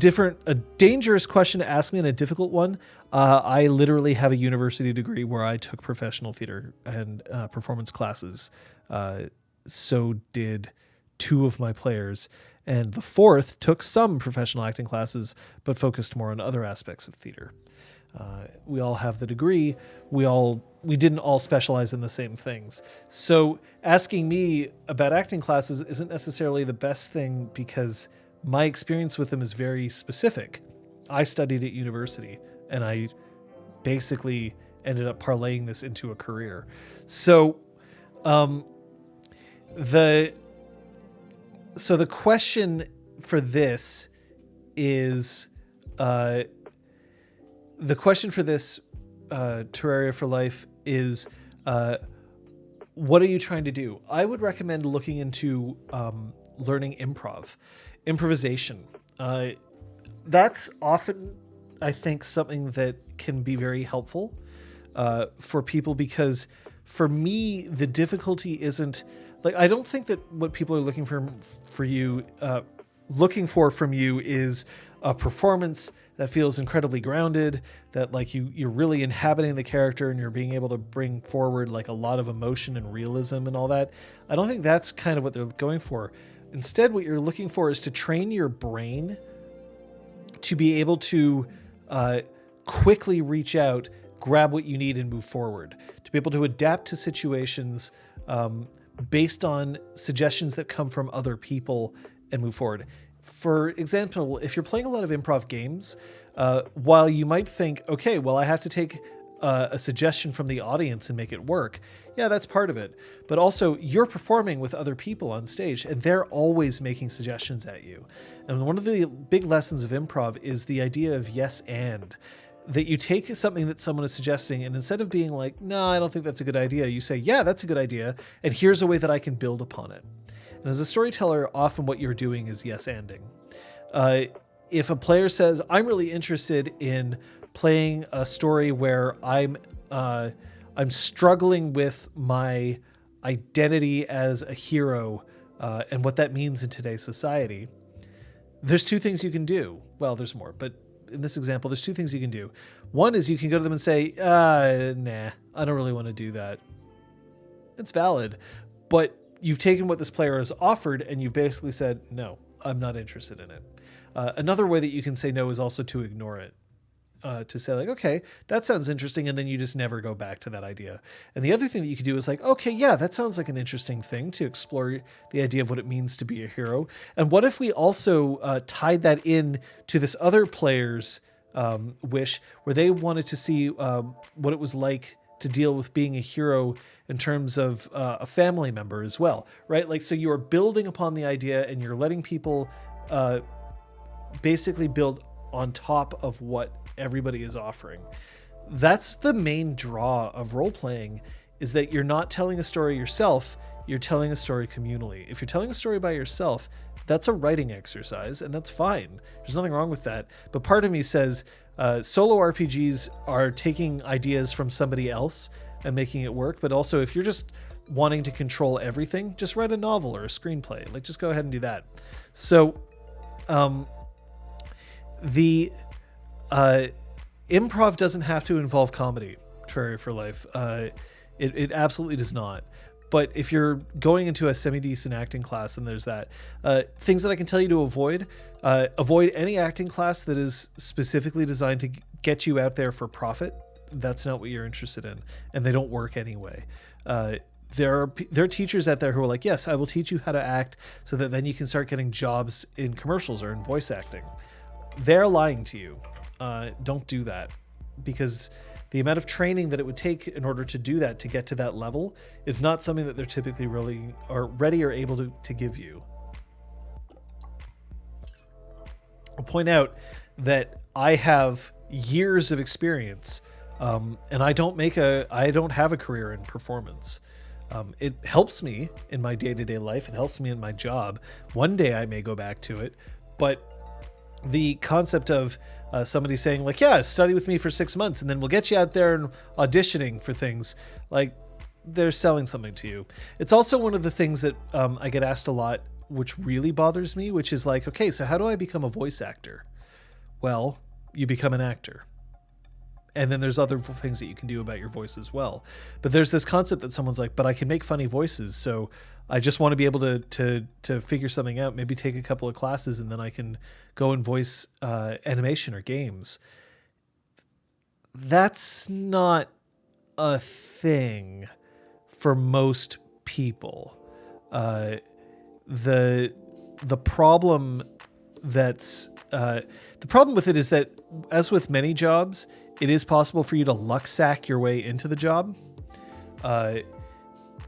dangerous question to ask me and a difficult one. I literally have a university degree where I took professional theater and performance classes. So did 2 of my players. And the 4th took some professional acting classes, but focused more on other aspects of theater. We all have the degree. We didn't all specialize in the same things. So asking me about acting classes isn't necessarily the best thing, because my experience with them is very specific. I studied at university, and I basically ended up parlaying this into a career. So the question for this is, Terraria for Life is, what are you trying to do? I would recommend looking into learning improvisation. That's often, I think, something that can be very helpful for people, because for me, the difficulty isn't, like, I don't think that what people are looking for from you is a performance that feels incredibly grounded, that like you're really inhabiting the character and you're being able to bring forward like a lot of emotion and realism and all that. I don't think that's kind of what they're going for. Instead, what you're looking for is to train your brain to be able to quickly reach out, grab what you need and move forward, to be able to adapt to situations based on suggestions that come from other people and move forward. For example, if you're playing a lot of improv games, while you might think, okay, well, I have to take a suggestion from the audience and make it work. Yeah, that's part of it. But also, you're performing with other people on stage, and they're always making suggestions at you. And one of the big lessons of improv is the idea of yes and. That you take something that someone is suggesting, and instead of being like, no, I don't think that's a good idea, you say, yeah, that's a good idea, and here's a way that I can build upon it. And as a storyteller, often what you're doing is yes-anding. If a player says, I'm really interested in playing a story where I'm struggling with my identity as a hero and what that means in today's society, there's two things you can do. Well, there's more, but in this example, there's two things you can do. One is you can go to them and say, nah, I don't really want to do that. It's valid, but you've taken what this player has offered and you basically said, no, I'm not interested in it. Another way that you can say no is also to ignore it. To say like, okay, that sounds interesting. And then you just never go back to that idea. And the other thing that you could do is like, okay, yeah, that sounds like an interesting thing to explore the idea of what it means to be a hero. And what if we also tied that in to this other player's wish where they wanted to see what it was like to deal with being a hero in terms of a family member as well, right? Like, so you are building upon the idea and you're letting people basically build on top of what everybody is offering. That's the main draw of role-playing, is that you're not telling a story yourself, you're telling a story communally. If you're telling a story by yourself, that's a writing exercise, and that's fine. There's nothing wrong with that. But part of me says solo RPGs are taking ideas from somebody else and making it work, but also if you're just wanting to control everything, just write a novel or a screenplay. Like, just go ahead and do that. So improv doesn't have to involve comedy, Terraria for Life. It absolutely does not. But if you're going into a semi-decent acting class, and there's that, things that I can tell you to avoid any acting class that is specifically designed to get you out there for profit. That's not what you're interested in, and they don't work anyway. There are teachers out there who are like, yes, I will teach you how to act so that then you can start getting jobs in commercials or in voice acting. They're lying to you. Don't do that, because the amount of training that it would take in order to do that, to get to that level, is not something that they're typically really are ready or able to give you. I'll point out that I have years of experience, and I don't have a career in performance. It helps me in my day-to-day life. It helps me in my job. One day I may go back to it, but the concept of somebody saying like, yeah, study with me for 6 months and then we'll get you out there and auditioning for things, like, they're selling something to you. It's also one of the things that I get asked a lot, which really bothers me, which is like, okay, so how do I become a voice actor? Well, you become an actor. And then there's other things that you can do about your voice as well. But there's this concept that someone's like, but I can make funny voices, so I just want to be able to figure something out, maybe take a couple of classes, and then I can go and voice animation or games. That's not a thing for most people. The problem with it is that, as with many jobs, it is possible for you to luck sack your way into the job.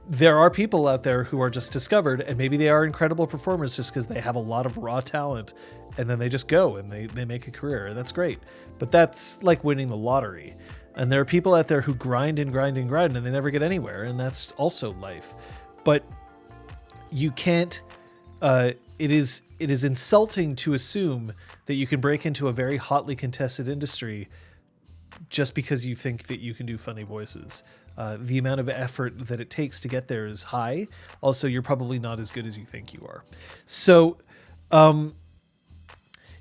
There are people out there who are just discovered, and maybe they are incredible performers just because they have a lot of raw talent, and then they just go and they make a career, and that's great. But that's like winning the lottery. And there are people out there who grind and grind and grind, and they never get anywhere, and that's also life. But you can't... It is insulting to assume that you can break into a very hotly contested industry just because you think that you can do funny voices. The amount of effort that it takes to get there is high. Also, you're probably not as good as you think you are. So,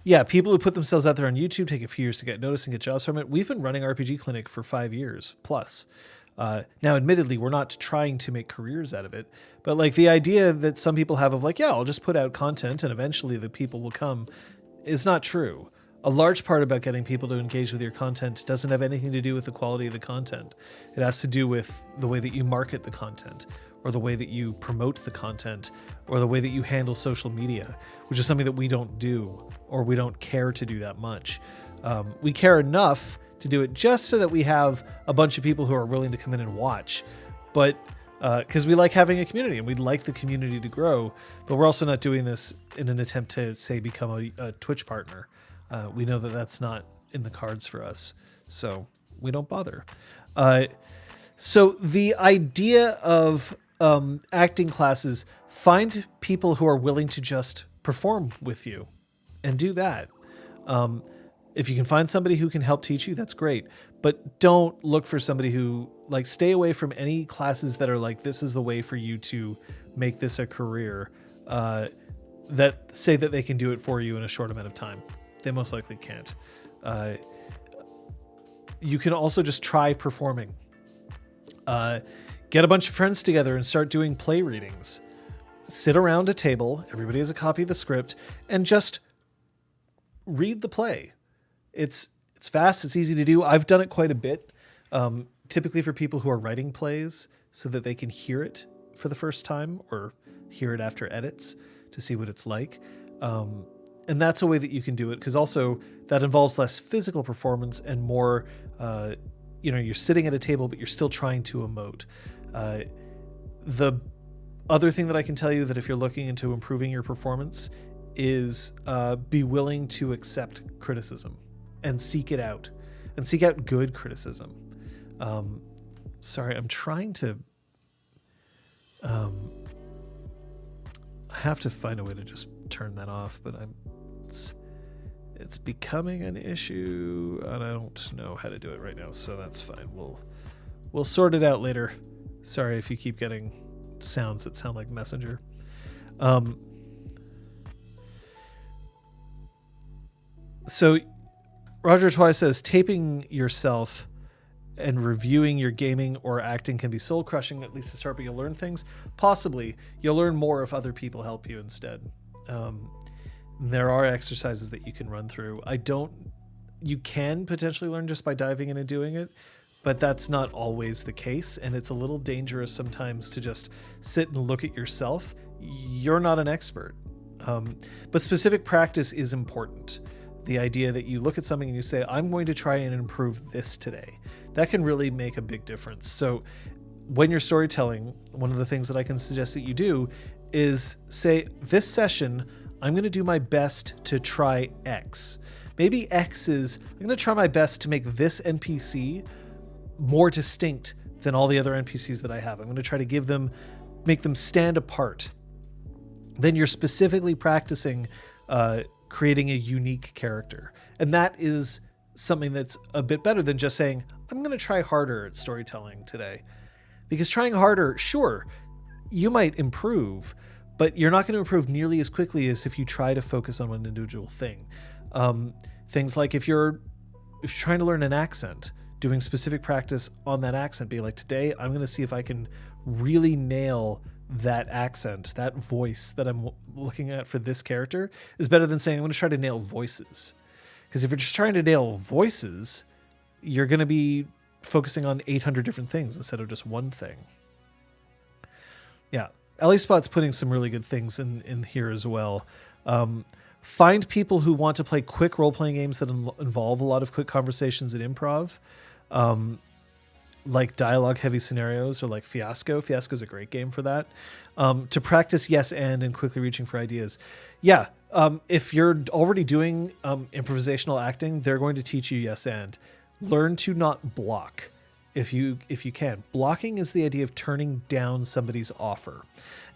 yeah, people who put themselves out there on YouTube take a few years to get noticed and get jobs from it. We've been running RPGClinic for 5 years plus. Now, admittedly, we're not trying to make careers out of it, but like the idea that some people have of like, yeah, I'll just put out content and eventually the people will come, is not true. a large part about getting people to engage with your content doesn't have anything to do with the quality of the content. It has to do with the way that you market the content, or the way that you promote the content, or the way that you handle social media, which is something that we don't do, or we don't care to do that much. We care enough to do it just so that we have a bunch of people who are willing to come in and watch. But because we like having a community and we'd like the community to grow, but we're also not doing this in an attempt to, say, become a Twitch partner. We know that that's not in the cards for us, so we don't bother. So the idea of acting classes, find people who are willing to just perform with you and do that. If you can find somebody who can help teach you, that's great. But don't look for somebody who, like, stay away from any classes that are like, this is the way for you to make this a career, that say that they can do it for you in a short amount of time. They most likely can't. You can also just try performing. Get a bunch of friends together and start doing play readings. Sit around a table, everybody has a copy of the script, and just read the play. It's fast, it's easy to do. I've done it quite a bit, typically for people who are writing plays so that they can hear it for the first time or hear it after edits to see what it's like. And that's a way that you can do it, because also that involves less physical performance and more, you're sitting at a table, but you're still trying to emote. The other thing that I can tell you, that if you're looking into improving your performance, is be willing to accept criticism and seek it out, and seek out good criticism. Sorry, I'm trying to... I have to find a way to just turn that off, but it's becoming an issue, and I don't know how to do it right now, so that's fine. We'll sort it out later. Sorry if you keep getting sounds that sound like Messenger. So Roger Twice says, taping yourself and reviewing your gaming or acting can be soul crushing, at least to start, but you'll learn things. Possibly. You'll learn more if other people help you instead. There are exercises that you can run through. You can potentially learn just by diving in and doing it, but that's not always the case. And it's a little dangerous sometimes to just sit and look at yourself. You're not an expert. But specific practice is important. The idea that you look at something and you say, I'm going to try and improve this today. That can really make a big difference. So when you're storytelling, one of the things that I can suggest that you do is say, this session, I'm going to do my best to try X. Maybe X is, I'm going to try my best to make this NPC more distinct than all the other NPCs that I have. I'm going to try to make them stand apart. Then you're specifically practicing creating a unique character. And that is something that's a bit better than just saying, I'm going to try harder at storytelling today. Because trying harder, sure, you might improve, but you're not going to improve nearly as quickly as if you try to focus on one individual thing. Things like if you're trying to learn an accent, doing specific practice on that accent, be like, today I'm going to see if I can really nail that accent, that voice that I'm looking at for this character, is better than saying I'm going to try to nail voices. Because if you're just trying to nail voices, you're going to be focusing on 800 different things instead of just one thing. Yeah, Ellie Spot's putting some really good things in here as well. Find people who want to play quick role-playing games that involve a lot of quick conversations and improv. Like dialogue-heavy scenarios, or like Fiasco. Fiasco's a great game for that. To practice yes and quickly reaching for ideas. Yeah, if you're already doing improvisational acting, they're going to teach you yes and. Learn to not block if you can. Blocking is the idea of turning down somebody's offer.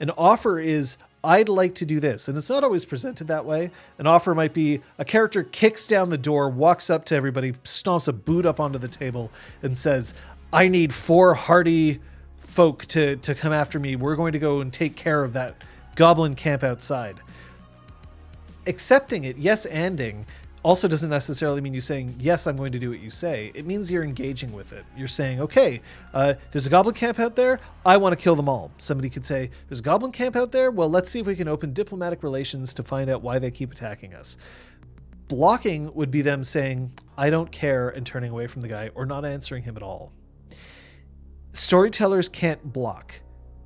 An offer is, I'd like to do this. And it's not always presented that way. An offer might be a character kicks down the door, walks up to everybody, stomps a boot up onto the table and says, I need 4 hardy folk to come after me. We're going to go and take care of that goblin camp outside. Accepting it, yes-anding, also doesn't necessarily mean you saying, yes, I'm going to do what you say. It means you're engaging with it. You're saying, okay, there's a goblin camp out there. I want to kill them all. Somebody could say, there's a goblin camp out there. Well, let's see if we can open diplomatic relations to find out why they keep attacking us. Blocking would be them saying, I don't care, and turning away from the guy or not answering him at all. Storytellers can't block.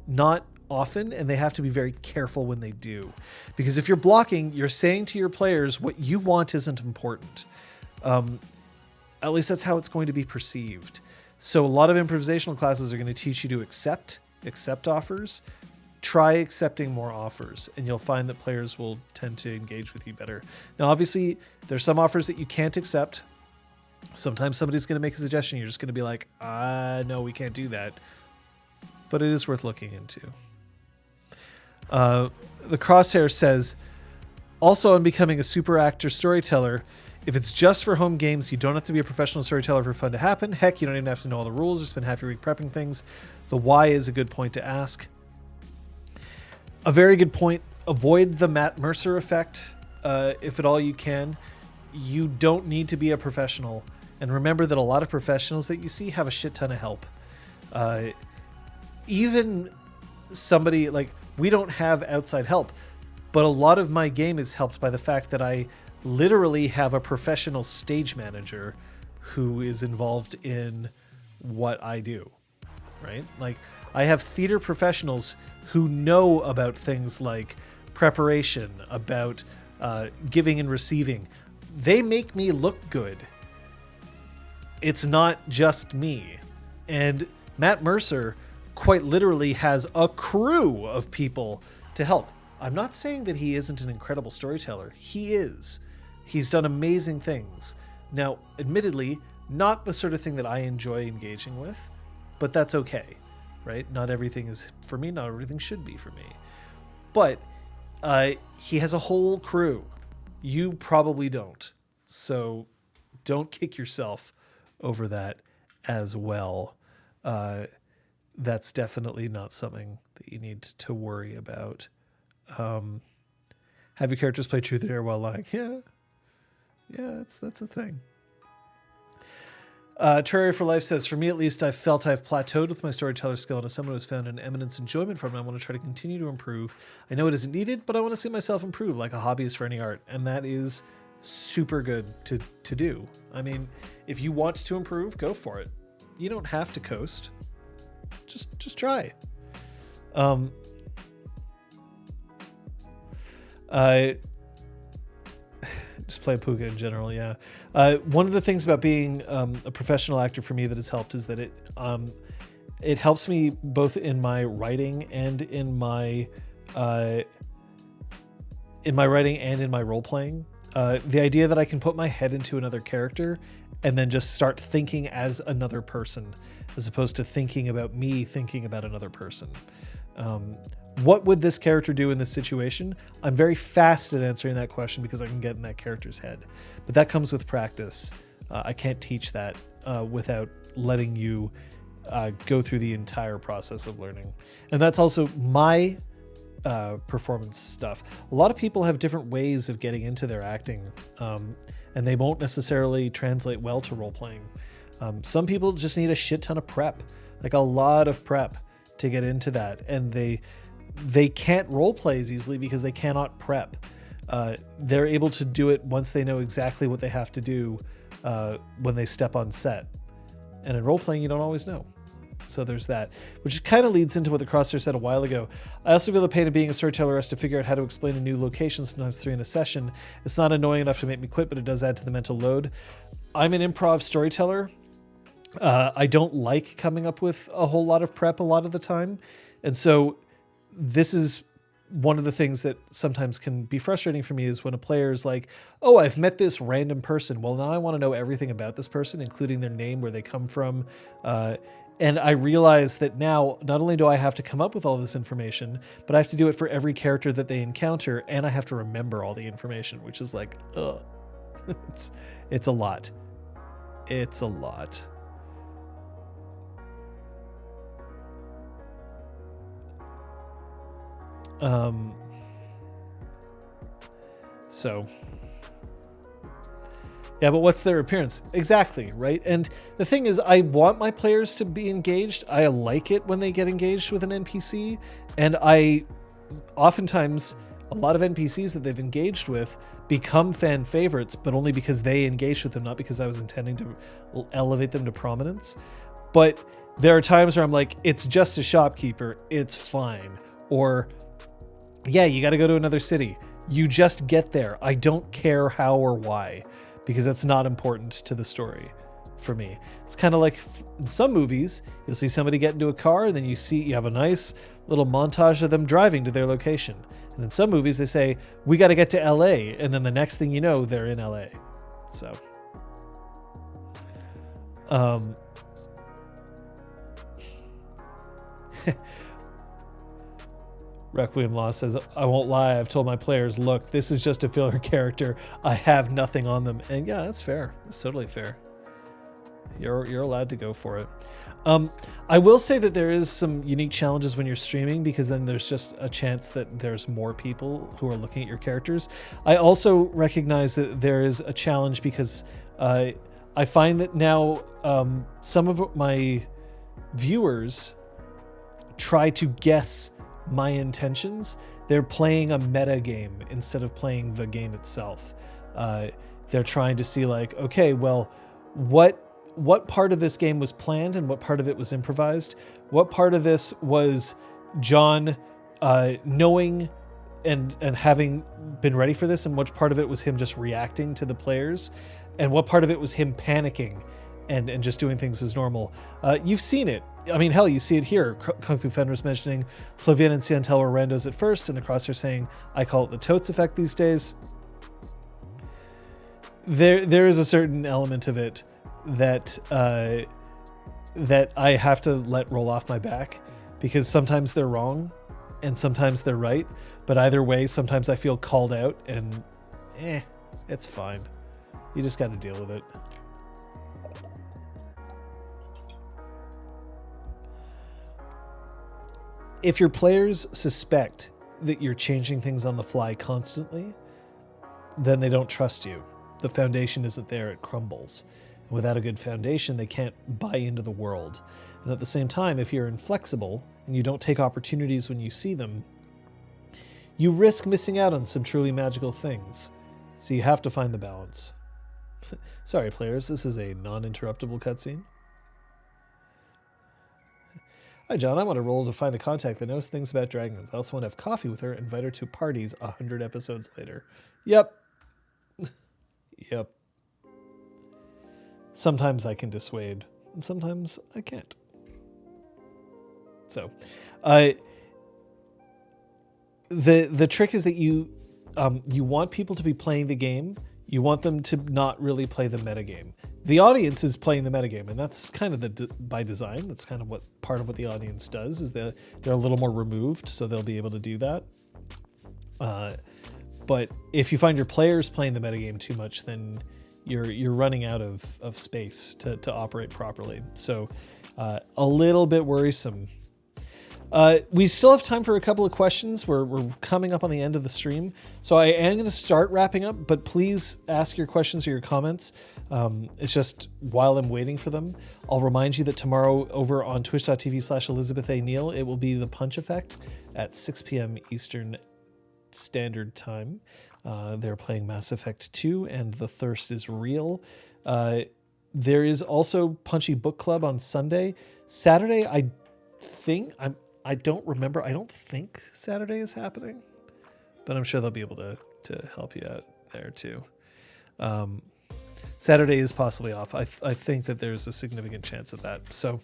Not often, and they have to be very careful when they do. Because if you're blocking, you're saying to your players what you want isn't important. At least that's how it's going to be perceived. So a lot of improvisational classes are going to teach you to accept offers. Try accepting more offers, and you'll find that players will tend to engage with you better. Now, obviously, there's some offers that you can't accept. Sometimes somebody's going to make a suggestion. You're just going to be like, no, we can't do that. But it is worth looking into. The Crosshair says, also on becoming a super actor storyteller, if it's just for home games, you don't have to be a professional storyteller for fun to happen. Heck, you don't even have to know all the rules or spend half your week prepping things. The why is a good point to ask. A very good point. Avoid the Matt Mercer effect, if at all you can. You don't need to be a professional. And remember that a lot of professionals that you see have a shit ton of help. Even somebody like, we don't have outside help, but a lot of my game is helped by the fact that I literally have a professional stage manager who is involved in what I do, right? Like, I have theater professionals who know about things like preparation, about giving and receiving. They make me look good. It's not just me. And Matt Mercer quite literally has a crew of people to help. I'm not saying that he isn't an incredible storyteller. He is. He's done amazing things. Now, admittedly, not the sort of thing that I enjoy engaging with, but that's okay, right? Not everything is for me. Not everything should be for me. But he has a whole crew. You probably don't. So don't kick yourself over that as well. That's definitely not something that you need to worry about. Have your characters play truth or dare while lying? Yeah, that's a thing. Terraria for Life says, for me at least, I felt I've plateaued with my storyteller skill, and as someone who has found an eminence enjoyment from it, I want to try to continue to improve. I know it isn't needed, but I want to see myself improve like a hobbyist for any art, and that is super good to do. I mean, if you want to improve, go for it. You don't have to coast. Just try. Just play Puka in general, yeah. One of the things about being a professional actor for me that has helped is that it helps me both in my writing and in my writing and in my role playing. The idea that I can put my head into another character and then just start thinking as another person, as opposed to thinking about me thinking about another person. What would this character do in this situation? I'm very fast at answering that question because I can get in that character's head. But that comes with practice. I can't teach that without letting you go through the entire process of learning. And that's also my performance stuff. A lot of people have different ways of getting into their acting, and they won't necessarily translate well to role-playing. Some people just need a shit ton of prep, like a lot of prep to get into that. And they can't role play as easily because they cannot prep. They're able to do it once they know exactly what they have to do when they step on set. And in role playing, you don't always know. So there's that, which kind of leads into what the Crosshair said a while ago. I also feel the pain of being a storyteller has to figure out how to explain a new location, sometimes 3 in a session. It's not annoying enough to make me quit, but it does add to the mental load. I'm an improv storyteller. I don't like coming up with a whole lot of prep a lot of the time. And so this is one of the things that sometimes can be frustrating for me is when a player is like, oh, I've met this random person. Well, now I want to know everything about this person, including their name, where they come from. And I realize that now not only do I have to come up with all this information, but I have to do it for every character that they encounter. And I have to remember all the information, which is like, ugh. It's a lot. It's a lot. So yeah, but what's their appearance? Exactly, right? And the thing is, I want my players to be engaged. I like it when they get engaged with an NPC, and I oftentimes a lot of NPCs that they've engaged with become fan favorites, but only because they engaged with them, not because I was intending to elevate them to prominence. But there are times where I'm like, it's just a shopkeeper, it's fine. Or, yeah, you got to go to another city. You just get there. I don't care how or why, because that's not important to the story for me. It's kind of like in some movies, you'll see somebody get into a car and then you have a nice little montage of them driving to their location. And in some movies they say, we got to get to LA. And then the next thing you know, they're in LA. So, Requiem Law says, I won't lie, I've told my players, look, this is just a filler character. I have nothing on them. And yeah, that's fair. That's totally fair. You're allowed to go for it. I will say that there is some unique challenges when you're streaming, because then there's just a chance that there's more people who are looking at your characters. I also recognize that there is a challenge because I find that now some of my viewers try to guess my intentions. They're playing a meta game instead of playing the game itself. They're trying to see like, okay, well, what part of this game was planned and what part of it was improvised? What part of this was John knowing and having been ready for this, and what part of it was him just reacting to the players, and what part of it was him panicking and just doing things as normal? You've seen it. I mean, hell, you see it here. Kung Fu Fender's mentioning Flavian and Ciantel were randos at first, and the Crosshair saying, I call it the totes effect these days. There is a certain element of it that that I have to let roll off my back, because sometimes they're wrong and sometimes they're right, but either way, sometimes I feel called out, and it's fine. You just got to deal with it. If your players suspect that you're changing things on the fly constantly, then they don't trust you. The foundation isn't there, it crumbles. And without a good foundation, they can't buy into the world. And at the same time, if you're inflexible and you don't take opportunities when you see them, you risk missing out on some truly magical things. So you have to find the balance. Sorry, players, this is a non-interruptible cutscene. Hi, John. I want to roll to find a contact that knows things about dragons. I also want to have coffee with her and invite her to parties 100 episodes later. Yep. Yep. Sometimes I can dissuade, and sometimes I can't. So, the trick is that you want people to be playing the game. You want them to not really play the metagame. The audience is playing the metagame, and that's kind of by design. That's kind of what part of what the audience does, is they're a little more removed, so they'll be able to do that. But if you find your players playing the metagame too much, then you're running out of space to operate properly. So a little bit worrisome. We still have time for a couple of questions. We're coming up on the end of the stream. So I am going to start wrapping up, but please ask your questions or your comments. It's just while I'm waiting for them, I'll remind you that tomorrow over on twitch.tv/Elizabeth A. Neal, it will be the Punch Effect at 6 p.m. Eastern Standard Time. They're playing Mass Effect 2 and The Thirst is Real. There is also Punchy Book Club on Sunday. Saturday, I don't remember. I don't think Saturday is happening, but I'm sure they'll be able to help you out there too. Saturday is possibly off. I think that there's a significant chance of that. So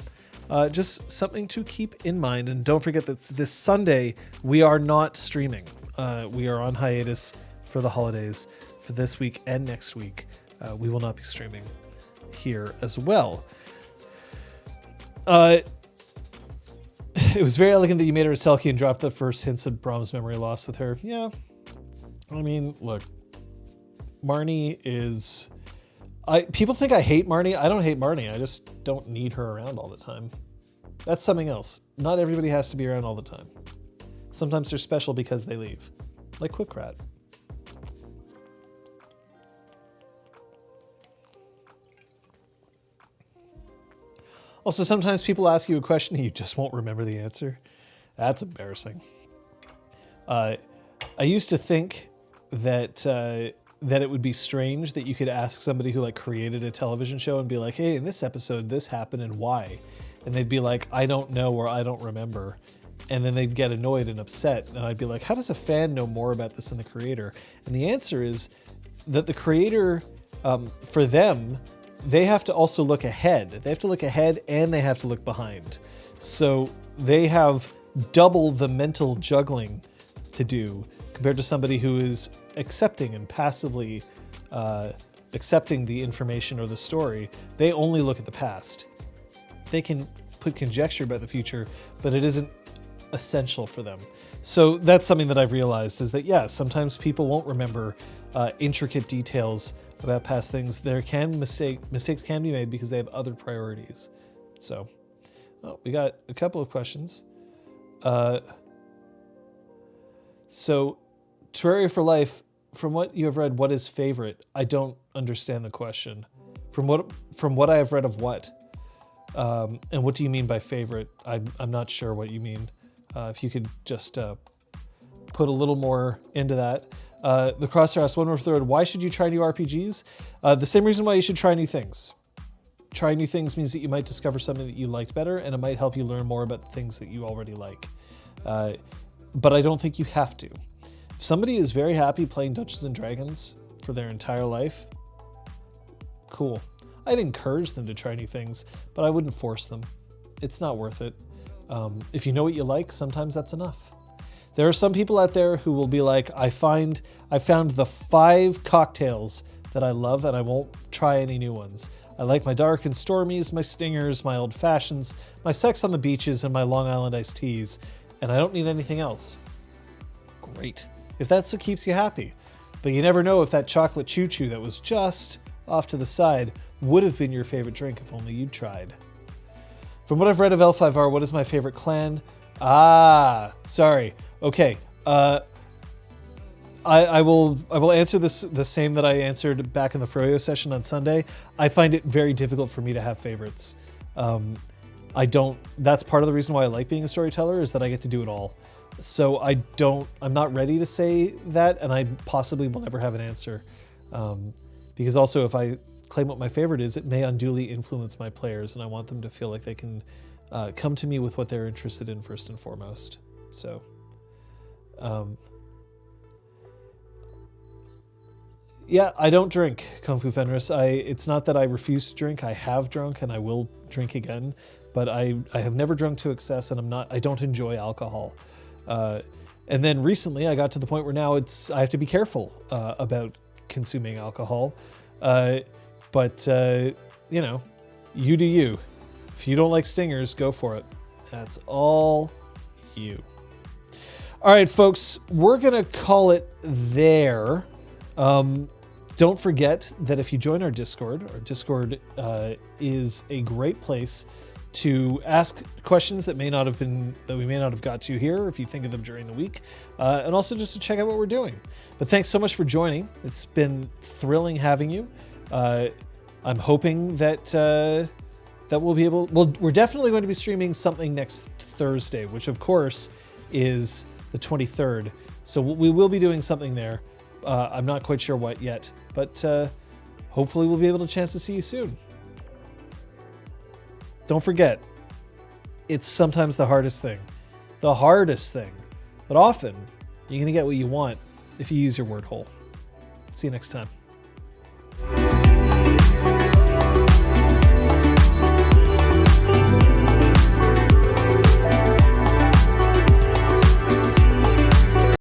just something to keep in mind. And don't forget that this Sunday, we are not streaming. We are on hiatus for the holidays for this week and next week. We will not be streaming here as well. It was very elegant that you made her a Selkie and dropped the first hints of Brahm's memory loss with her. Yeah. I mean, look, Marnie is... people think I hate Marnie. I don't hate Marnie. I just don't need her around all the time. That's something else. Not everybody has to be around all the time. Sometimes they're special because they leave. Like Quick Rat. Also, sometimes people ask you a question and you just won't remember the answer. That's embarrassing. I used to think that that it would be strange that you could ask somebody who like created a television show and be like, hey, in this episode, this happened and why? And they'd be like, I don't know, or I don't remember. And then they'd get annoyed and upset. And I'd be like, how does a fan know more about this than the creator? And the answer is that the creator, for them, they have to also look ahead. They have to look ahead and they have to look behind. So they have double the mental juggling to do compared to somebody who is accepting and passively accepting the information or the story. They only look at the past. They can put conjecture about the future, but it isn't essential for them. So that's something that I've realized is that, yeah, sometimes people won't remember intricate details about past things. Mistakes can be made because they have other priorities. So we got a couple of questions. So Terraria for Life, from what you have read, what is favorite? I don't understand the question. From what I have read of what? And what do you mean by favorite? I'm not sure what you mean. If you could just put a little more into that. The Crosshair asks, one more third, why should you try new RPGs? The same reason why you should try new things. Try new things means that you might discover something that you liked better, and it might help you learn more about the things that you already like. But I don't think you have to. If somebody is very happy playing Dungeons and Dragons for their entire life, cool. I'd encourage them to try new things, but I wouldn't force them. It's not worth it. If you know what you like, sometimes that's enough. There are some people out there who will be like, I found the 5 cocktails that I love and I won't try any new ones. I like my dark and stormies, my stingers, my old fashions, my sex on the beaches, and my Long Island iced teas, and I don't need anything else. Great. If that's what keeps you happy. But you never know if that chocolate choo-choo that was just off to the side would have been your favorite drink if only you'd tried. From what I've read of L5R, what is my favorite clan? Sorry. Okay. I will answer this the same that I answered back in the Froyo session on Sunday. I find it very difficult for me to have favorites. That's part of the reason why I like being a storyteller, is that I get to do it all. So I'm not ready to say that, and I possibly will never have an answer. Because also if I claim what my favorite is, it may unduly influence my players, and I want them to feel like they can come to me with what they're interested in first and foremost. So, yeah, I don't drink, Kung Fu Fenris. It's not that I refuse to drink. I have drunk and I will drink again, but I have never drunk to excess, and I don't enjoy alcohol. And then recently I got to the point where now I have to be careful about consuming alcohol. But you know, you do you. If you don't like stingers, go for it. That's all you. All right, folks, we're going to call it there. Don't forget that if you join our Discord is a great place to ask questions that we may not have got to here if you think of them during the week, and also just to check out what we're doing. But thanks so much for joining. It's been thrilling having you. I'm hoping that we'll be able. Well, we're definitely going to be streaming something next Thursday, which of course is the 23rd. So we will be doing something there. I'm not quite sure what yet, but hopefully we'll be able to chance to see you soon. Don't forget, it's sometimes the hardest thing. The hardest thing. But often, you're going to get what you want if you use your word hole. See you next time.